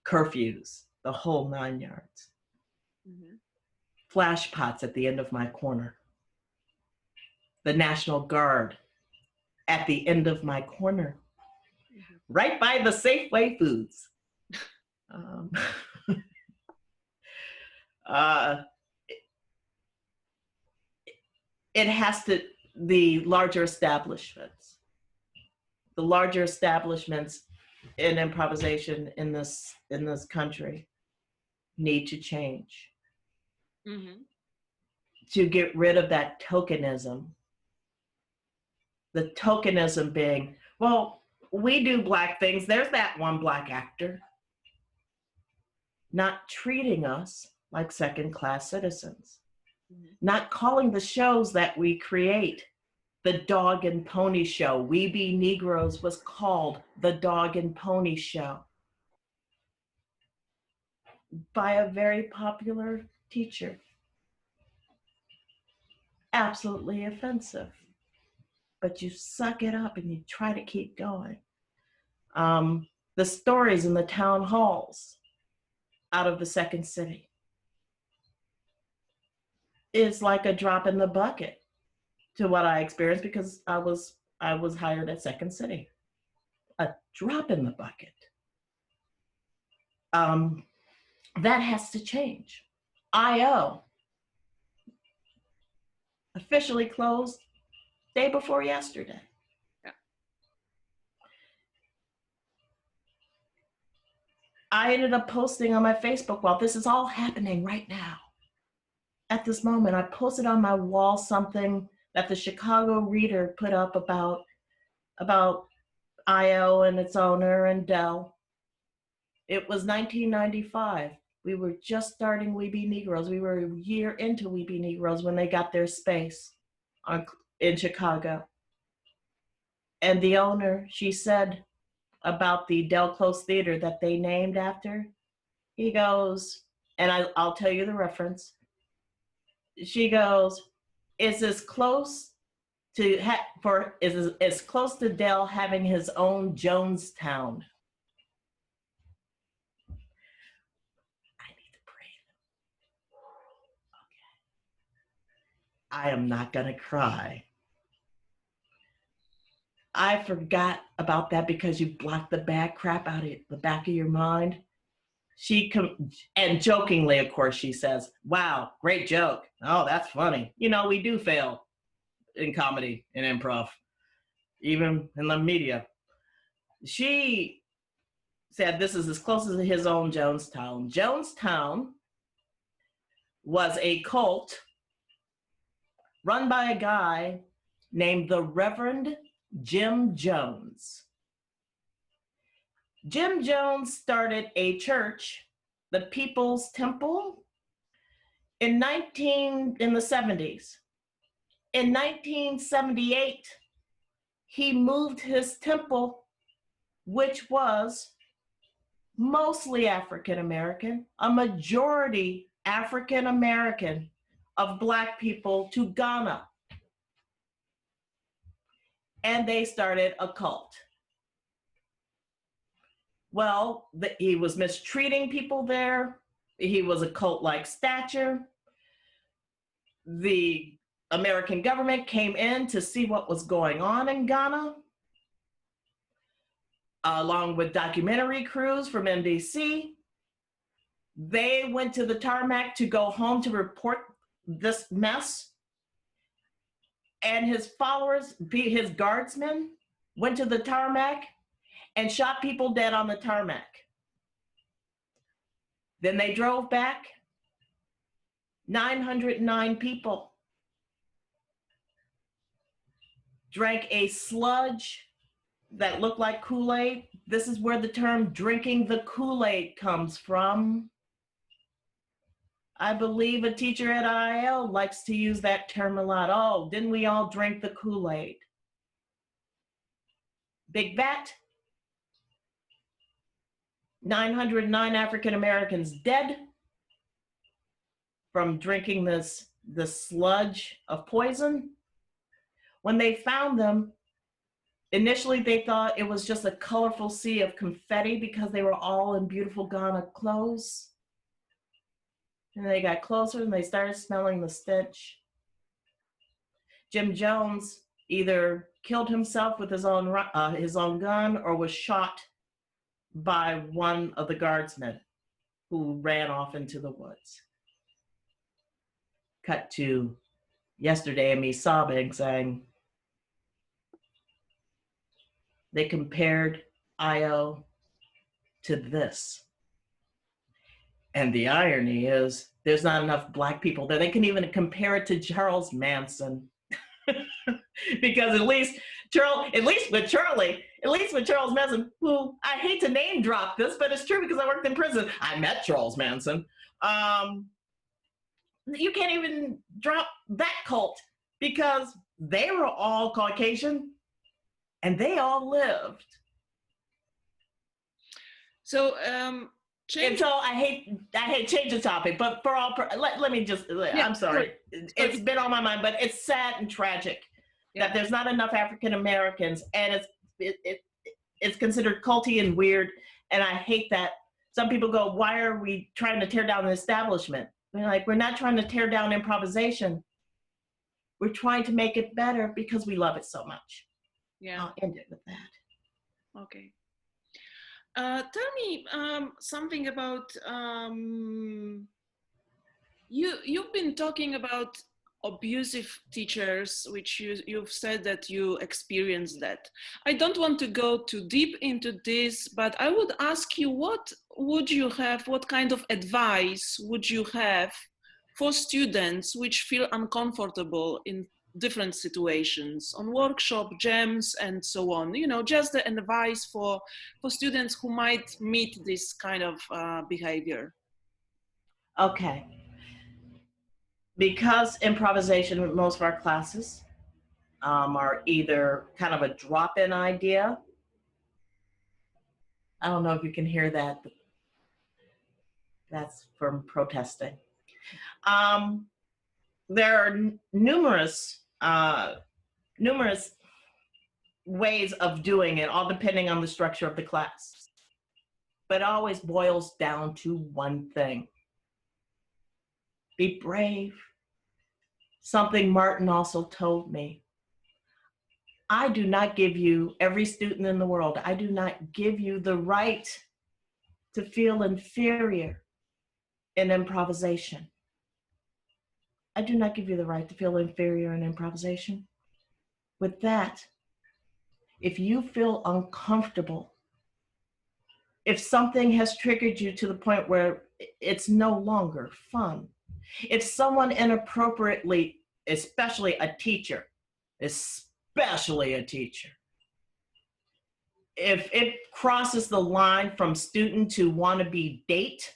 Curfews, the whole 9 yards. Mm-hmm. Flash pots at the end of my corner. The National Guard at the end of my corner, mm-hmm. right by the Safeway Foods. It has to, the larger establishments in improvisation in this country need to change. Mm-hmm. To get rid of that tokenism. The tokenism being, well, we do Black things. There's that one Black actor. Not treating us like second-class citizens. Mm-hmm. Not calling the shows that we create the Dog and Pony Show. We Be Negroes was called the Dog and Pony Show by a very popular teacher. Absolutely offensive. But you suck it up and you try to keep going. The stories in the town halls out of the Second City is like a drop in the bucket to what I experienced because I was hired at Second City. A drop in the bucket. That has to change. IO officially closed day before yesterday. Yeah. I ended up posting on my Facebook wall, this is all happening right now. At this moment, I posted on my wall something that the Chicago Reader put up about IO and its owner and Dell. It was 1995. We were just starting We Be Negroes. We were a year into We Be Negroes when they got their space in Chicago. And the owner, she said about the Del Close Theater that they named after, he goes, and I'll tell you the reference. She goes, it's as close to as close to Del having his own Jonestown. I need to pray. Okay. I am not gonna cry. I forgot about that because you blocked the bad crap out of the back of your mind. And jokingly, of course, she says, wow, great joke. Oh, that's funny. You know, we do fail in comedy and improv, even in the media. She said this is as close as his own Jonestown. Jonestown was a cult run by a guy named the Reverend Jim Jones. Jim Jones started a church, the People's Temple, in the 70s. In 1978, he moved his temple, which was mostly African American, a majority African American of Black people, to Ghana. And they started a cult. Well, he was mistreating people there. He was a cult-like stature. The American government came in to see what was going on in Ghana, along with documentary crews from NBC. They went to the tarmac to go home to report this mess. And his followers, his guardsmen, went to the tarmac and shot people dead on the tarmac. Then they drove back. 909 people drank a sludge that looked like Kool-Aid. This is where the term drinking the Kool-Aid comes from. I believe a teacher at IL likes to use that term a lot. Oh, didn't we all drink the Kool-Aid? Big bet. 909 African Americans dead from drinking this sludge of poison. When they found them, initially they thought it was just a colorful sea of confetti because they were all in beautiful Ghana clothes. And they got closer and they started smelling the stench. Jim Jones either killed himself with his own gun or was shot by one of the guardsmen who ran off into the woods. Cut to yesterday and me sobbing, saying they compared IO to this. And the irony is there's not enough Black people there. They can even compare it to Charles Manson. Because at least with Charles Manson, who I hate to name drop this, but it's true because I worked in prison. I met Charles Manson. You can't even drop that cult because they were all Caucasian and they all lived. So, and so I hate change the topic, but for all, let me just, yeah, I'm sorry. It's been on my mind, but it's sad and tragic that there's not enough African Americans, and it's considered culty and weird. And I hate that. Some people go, why are we trying to tear down the establishment? They're like, we're not trying to tear down improvisation. We're trying to make it better because we love it so much. Yeah. I'll end it with that. Okay. Tell me something about, you've been talking about abusive teachers, which you've said that you experienced that. I don't want to go too deep into this, but I would ask you, what kind of advice would you have for students which feel uncomfortable in different situations, on workshop, jams, and so on. Just an advice for students who might meet this kind of behavior. Okay. Because improvisation with most of our classes are either kind of a drop-in idea. I don't know if you can hear that. That's from protesting. There are numerous ways of doing it, all depending on the structure of the class. But it always boils down to one thing. Be brave. Something Martin also told me. I do not give you, every student in the world, I do not give you the right to feel inferior in improvisation. I do not give you the right to feel inferior in improvisation. With that, if you feel uncomfortable, if something has triggered you to the point where it's no longer fun, if someone inappropriately, especially a teacher, if it crosses the line from student to wannabe date,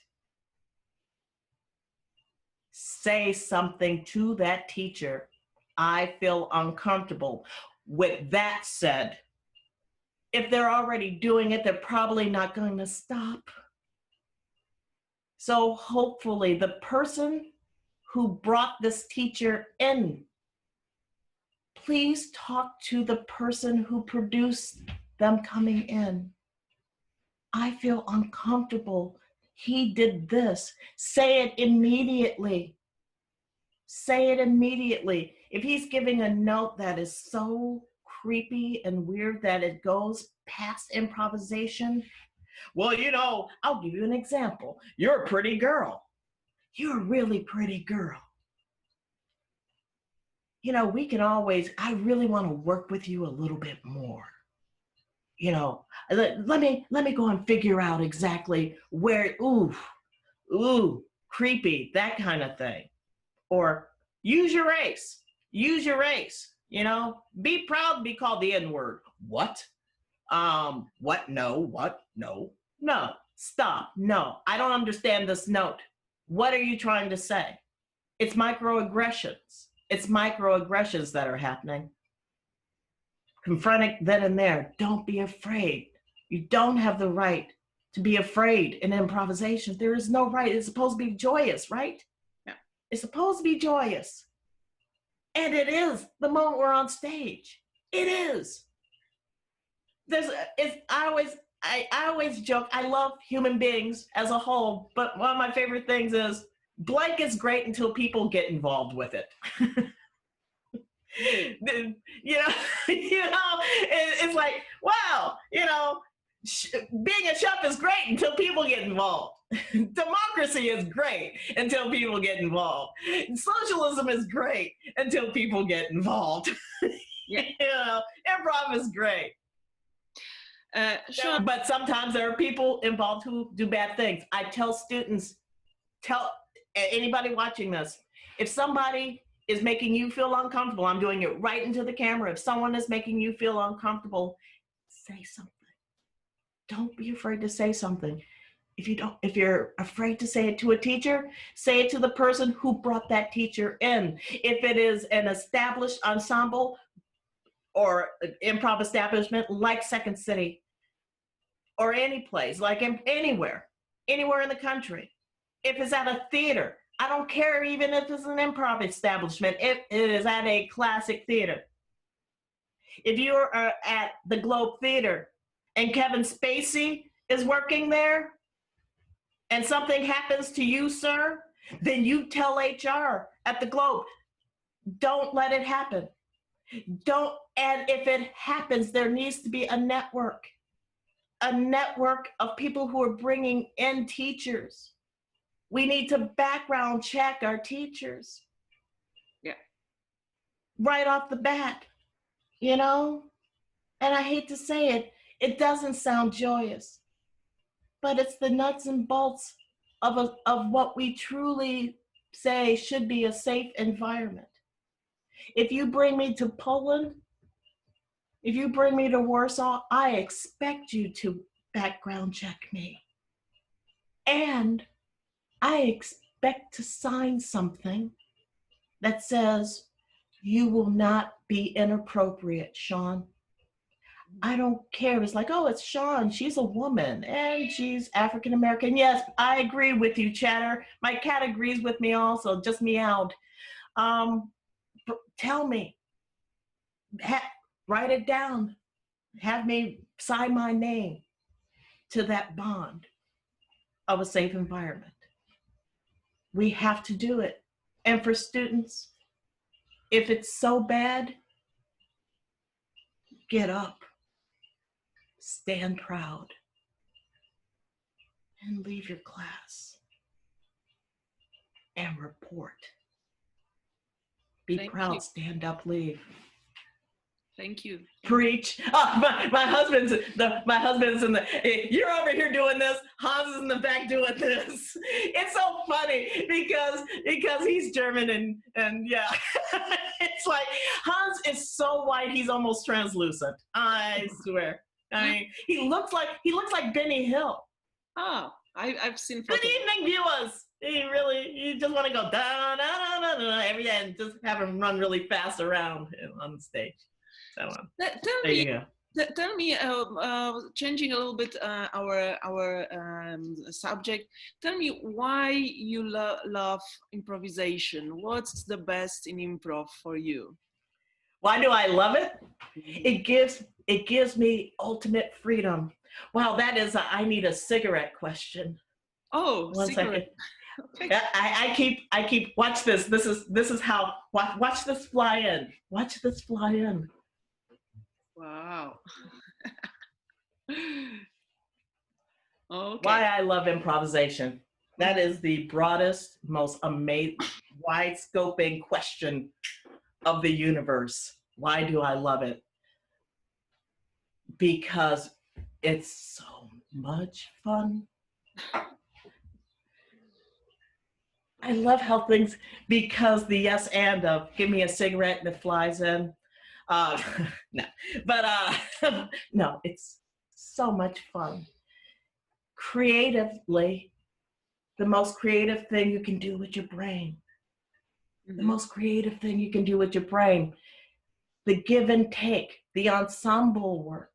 say something to that teacher. I feel uncomfortable. With that said, if they're already doing it, they're probably not going to stop. So hopefully the person who brought this teacher in, please talk to the person who produced them coming in. I feel uncomfortable. He did this. Say it immediately. Say it immediately. If he's giving a note that is so creepy and weird that it goes past improvisation, well, I'll give you an example. You're a pretty girl. You're a really pretty girl. We can always, I really want to work with you a little bit more. Let me go and figure out exactly where, ooh, creepy, that kind of thing. Or use your race. Be proud to be called the N-word. What? What? No, what? No, stop. No, I don't understand this note. What are you trying to say? It's microaggressions. It's microaggressions that are happening. Confront it then and there. Don't be afraid. You don't have the right to be afraid in improvisation. There is no right. It's supposed to be joyous, right? Yeah. It's supposed to be joyous. And it is the moment we're on stage. It is. I always joke, I love human beings as a whole, but one of my favorite things is blank is great until people get involved with it. It's like, wow, being a chef is great until people get involved. Democracy is great until people get involved. Socialism is great until people get involved. Yeah. Improv is great. Sure. But sometimes there are people involved who do bad things. I tell students, tell anybody watching this, if somebody is making you feel uncomfortable, I'm doing it right into the camera. If someone is making you feel uncomfortable, say something. Don't be afraid to say something. If you're afraid to say it to a teacher, say it to the person who brought that teacher in. If it is an established ensemble or improv establishment like Second City, or any place, like anywhere in the country. If it's at a theater, I don't care even if it's an improv establishment, if it is at a classic theater. If you're at the Globe Theater and Kevin Spacey is working there and something happens to you, sir, then you tell HR at the Globe, don't let it happen. And if it happens, there needs to be a network of people who are bringing in teachers. We need to background check our teachers. Yeah. Right off the bat, And I hate to say it, it doesn't sound joyous, but it's the nuts and bolts of what we truly say should be a safe environment. If you bring me to Poland, if you bring me to Warsaw, I expect you to background check me. And I expect to sign something that says, you will not be inappropriate, Shaun. I don't care. It's like, oh, it's Shaun. She's a woman and she's African American. Yes, I agree with you, Chatter. My cat agrees with me also, just meowed. Tell me, write it down. Have me sign my name to that bond of a safe environment. We have to do it. And for students, if it's so bad, get up, stand proud, and leave your class and report. Be proud, stand up, leave. Thank you. Preach. Oh, my husband's in the, you're over here doing this, Hans is in the back doing this. It's so funny because he's German and yeah. It's like Hans is so white he's almost translucent. I swear. I mean, he looks like Benny Hill. Oh, I've seen photos. Good evening, viewers. You just want to go da da da da every day and just have him run really fast around on the stage. So, tell me, changing a little bit our subject. Tell me why you love improvisation. What's the best in improv for you? Why do I love it? It gives me ultimate freedom. Wow, that is a I need a cigarette question. Oh, one cigarette. Second. Okay. I keep watch this. This is how watch this fly in. Watch this fly in. Wow. Okay. Why I love improvisation. That is the broadest, most amazing, wide-scoping question of the universe. Why do I love it? Because it's so much fun. I love how things, because the yes and of give me a cigarette and it flies in. No, but no, it's so much fun. Creatively, the most creative thing you can do with your brain. Mm-hmm. The most creative thing you can do with your brain. The give and take, the ensemble work.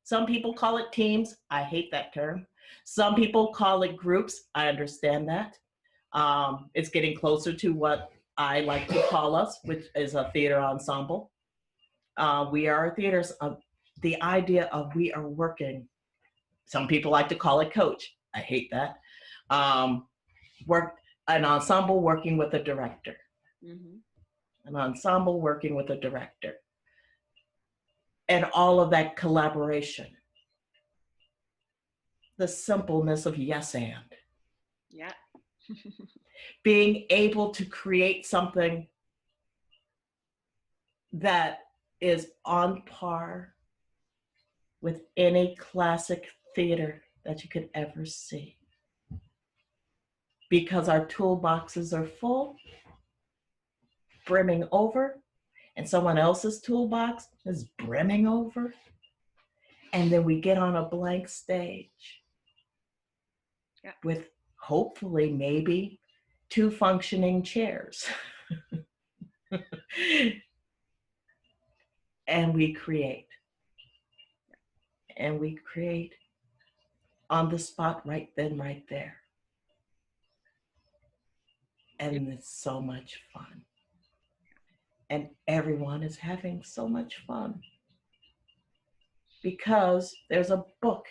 Some people call it teams. I hate that term. Some people call it groups. I understand that. It's getting closer to what I like to call us, which is a theater ensemble. We are theaters. The idea of we are working. Some people like to call it coach. I hate that. An ensemble working with a director. Mm-hmm. An ensemble working with a director. And all of that collaboration. The simpleness of yes and. Yeah. Being able to create something that is on par with any classic theater that you could ever see. Because our toolboxes are full, brimming over, and someone else's toolbox is brimming over. And then we get on a blank stage with hopefully maybe 2 functioning chairs. And we create. And we create on the spot right then, right there. And it's so much fun. And everyone is having so much fun. Because there's a book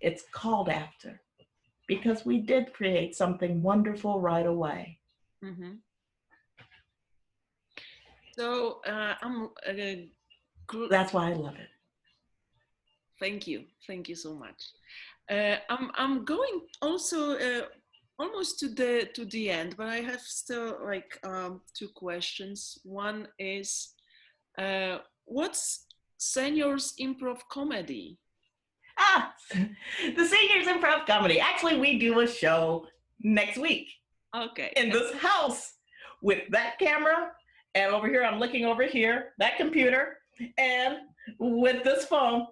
it's called after. Because we did create something wonderful right away. Mm-hmm. So that's why I love it. Thank you so much. I'm going also almost to the end, but I have still like 2 questions. One is, what's Seniors Improv Comedy? The Seniors Improv Comedy. Actually, we do a show next week. Okay. In this house with that camera And over here, I'm looking over here, that computer, and with this phone,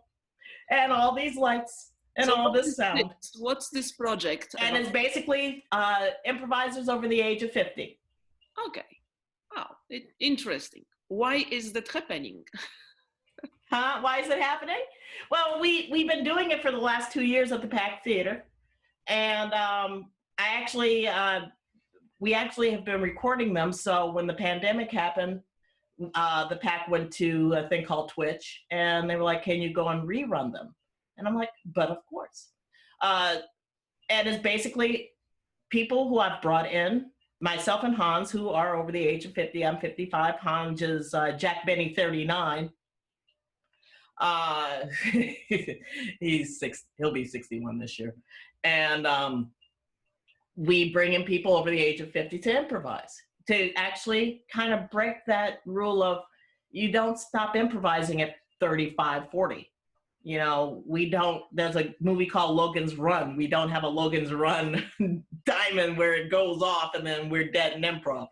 and all these lights, and So all this sound. What's this project And about? it's basically improvisers over the age of 50. Okay. Wow, interesting. Why is that happening? Huh? Why is it happening? Well, we've been doing it for the last 2 years at the Pack Theater. And we actually have been recording them. So when the pandemic happened, the Pack went to a thing called Twitch, and they were like, can you go and rerun them? And I'm like, but of course. And it's basically people who I've brought in, myself and Hans, who are over the age of 50. I'm 55. Hans is Jack Benny 39. He'll be 61 this year. And we bring in people over the age of 50 to improvise, to actually kind of break that rule of you don't stop improvising at 35, 40. You know, there's a movie called Logan's Run. We don't have a Logan's Run diamond where it goes off and then we're dead in improv.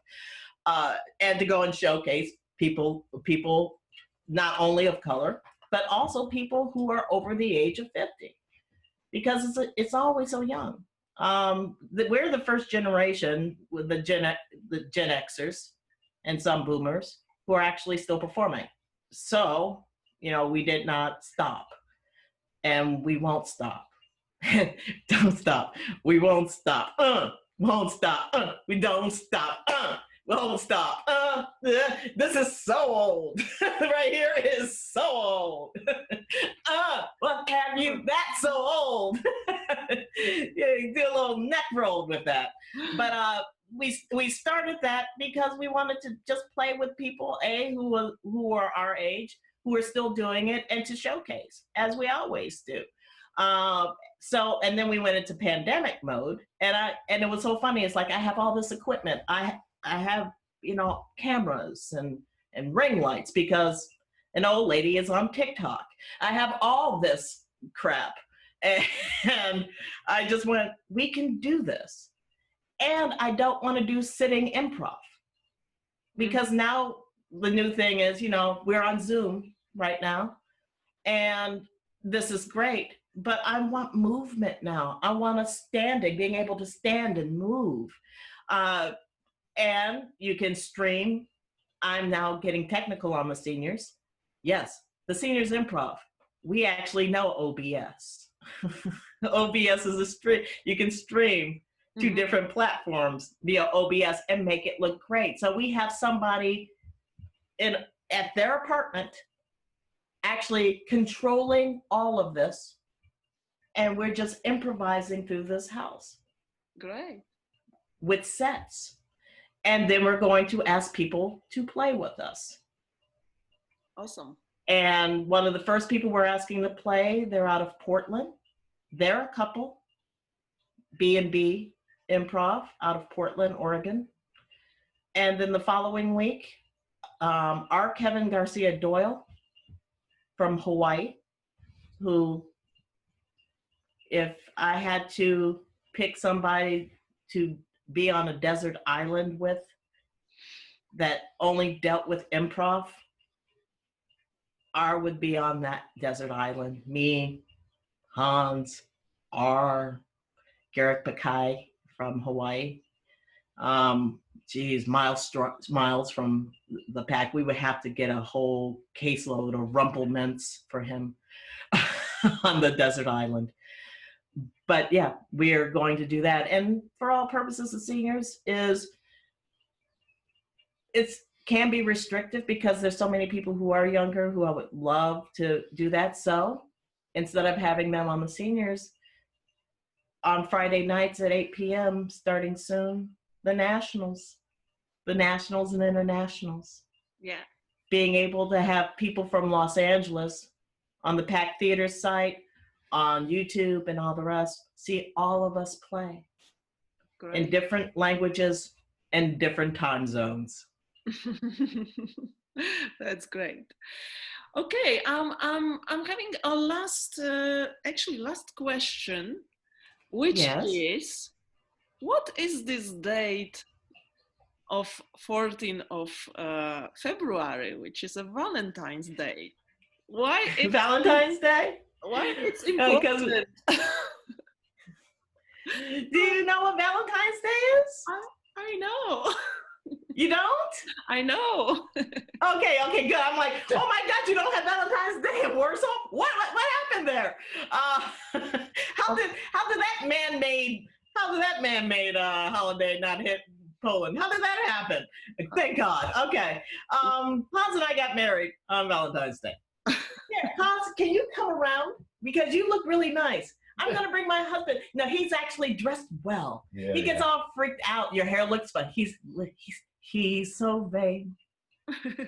And to go and showcase people not only of color, but also people who are over the age of 50, because it's always so young. We're the first generation with the Gen Xers and some boomers who are actually still performing. So, you know, we did not stop, and we won't stop. Don't stop. We won't stop. Won't stop. We don't stop. Won't stop. This is so old. Right here is so old. What have you? That's so old. Yeah, you do a little neck roll with that. But we started that because we wanted to just play with people, who are our age, who are still doing it, and to showcase, as we always do. So, and then we went into pandemic mode, and it was so funny. It's like I have all this equipment. I have, you know, cameras and ring lights because an old lady is on TikTok. I have all this crap, and I just went, we can do this. And I don't want to do sitting improv, because now the new thing is, you know, we're on Zoom right now, and this is great, but I want movement now. I want being able to stand and move. And you can stream. I'm now getting technical on the seniors. Yes, the seniors improv. We actually know OBS. OBS is a stream. You can stream to different platforms via OBS and make it look great. So we have somebody at their apartment actually controlling all of this, and we're just improvising through this house. Great. With sets. And then we're going to ask people to play with us. Awesome. And one of the first people we're asking to play, they're out of Portland. They're a couple, B&B Improv out of Portland, Oregon. And then the following week, our Kevin Garcia Doyle from Hawaii, who, if I had to pick somebody to be on a desert island with that only dealt with improv, R would be on that desert island. Me, Hans, R, Garrick Pakai from Hawaii. Miles from the Pack. We would have to get a whole caseload of rumplements for him on the desert island. But yeah, we are going to do that. And for all purposes, the seniors can be restrictive because there's so many people who are younger who I would love to do that. So instead of having them on the seniors, on Friday nights at 8 p.m. starting soon, the nationals and internationals. Yeah. Being able to have people from Los Angeles on the Pack Theater site, on YouTube and all the rest, see all of us play. Great. In different languages and different time zones. That's great. Okay, I'm having a last question, which is, what is this date of 14th of February, which is a Valentine's Day. Why it's Valentine's Day? Why it's Because important? do you know what Valentine's Day is? I know. You don't? I know. Okay, good. I'm like, oh my God, you don't have Valentine's Day in Warsaw? What happened there? How did that man-made holiday not hit Poland? How did that happen? Thank God. Okay. Hans and I got married on Valentine's Day. Yeah, Hans, can you come around? Because you look really nice. I'm gonna bring my husband. No, he's actually dressed well. Yeah, he gets all freaked out. Your hair looks fun. He's so vain.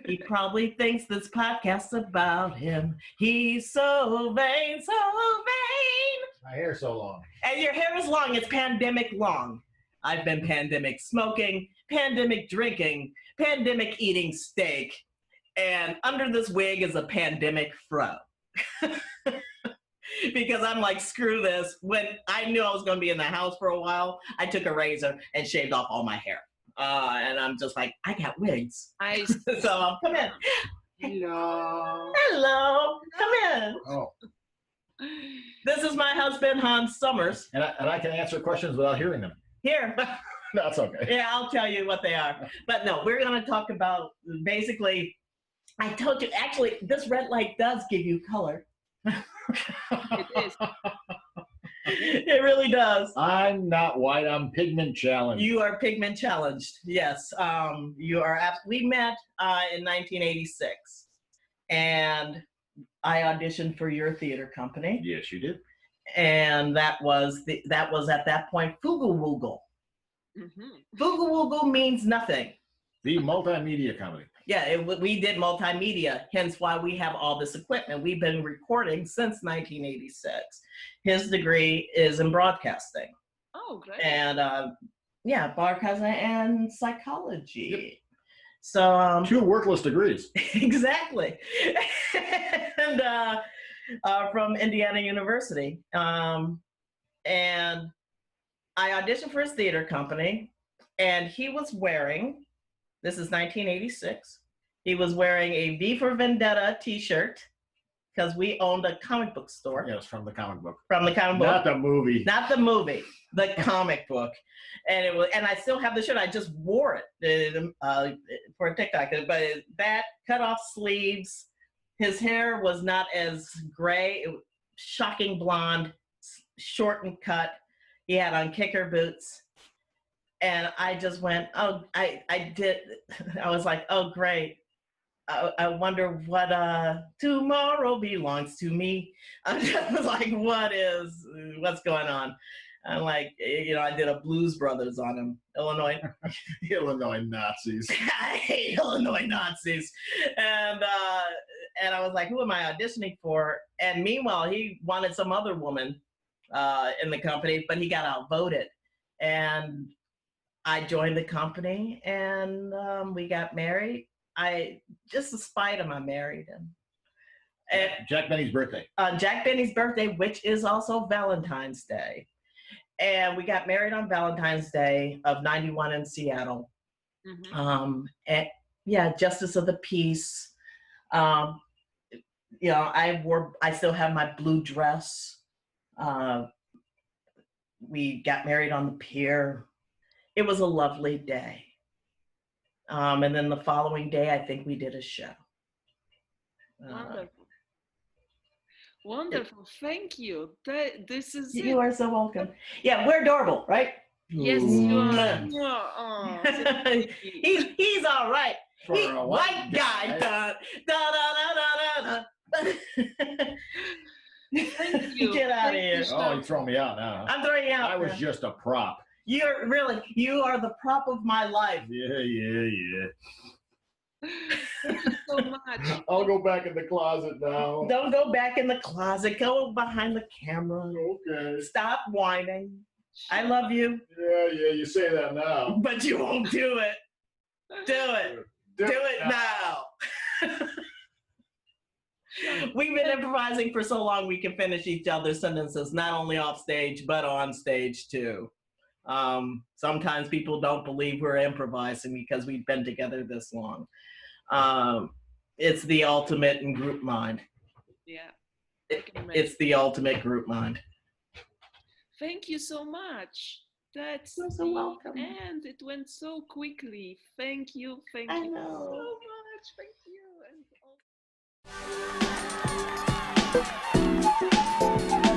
He probably thinks this podcast's about him. He's so vain, so vain. My hair's so long. And your hair is long. It's pandemic long. I've been pandemic smoking, pandemic drinking, pandemic eating steak, and under this wig is a pandemic fro. Because I'm like, screw this. When I knew I was going to be in the house for a while, I took a razor and shaved off all my hair. And I'm just like, I got wigs. So come in. Hello. Come in. Oh. This is my husband, Hans Summers. And I can answer questions without hearing them. Here. That's okay. Yeah, I'll tell you what they are. But no, we're going to talk about basically, I told you, actually, this red light does give you color. It is. It really does. I'm not white. I'm pigment challenged. You are pigment challenged. Yes. You are. We met in 1986, and I auditioned for your theater company. Yes, you did. And that was at that point Fugu Woogle. Mm-hmm. Fugu Woogle means nothing. The multimedia comedy. Yeah, we did multimedia, hence why we have all this equipment. We've been recording since 1986. His degree is in broadcasting. Oh, great. And broadcasting and psychology. Yep. So 2 workless degrees. Exactly. And from Indiana University. And I auditioned for his theater company, and he was wearing, this is 1986, he was wearing a V for Vendetta t-shirt, because we owned a comic book store. Yes, from the comic book. From the comic book. Not the movie. Not the movie, the comic book. And I still have the shirt. I just wore it for a TikTok. But that cut off sleeves, his hair was not as gray, it was shocking blonde, short and cut. He had on kicker boots. And I just went, oh, I was like, oh, great. I wonder what tomorrow belongs to me. I was like, what's going on? I'm like, I did a Blues Brothers on him, Illinois. Illinois Nazis. I hate Illinois Nazis. And I was like, who am I auditioning for? And meanwhile, he wanted some other woman in the company, but he got outvoted. And I joined the company, and we got married. Just to spite him, I married him. And Jack Benny's birthday. Jack Benny's birthday, which is also Valentine's Day. And we got married on Valentine's Day of 91 in Seattle. Mm-hmm. Justice of the Peace. I still have my blue dress. We got married on the pier. It was a lovely day. And then the following day, I think we did a show. Wonderful. Thank you. This is it. You are so welcome. Yeah, we're adorable, right? Yes, you are. He's all right. He's a white guy. Da, da, da, da, da. Thank you. Get out of here. Oh, you throw me out now. I'm throwing you out. I was just a prop. You are the prop of my life. Yeah. Thank you so much. I'll go back in the closet now. Don't go back in the closet. Go behind the camera. Okay. Stop whining. I love you. Yeah, you say that now. But you won't do it. Do it. Do it now. We've been improvising for so long we can finish each other's sentences, not only off stage, but on stage too. Sometimes people don't believe we're improvising because we've been together this long. It's the ultimate in group mind. Yeah. It's the ultimate group mind. Thank you so much. That's You're so welcome. And it went so quickly. Thank you. Thank I you know. so much. Thank you. And all...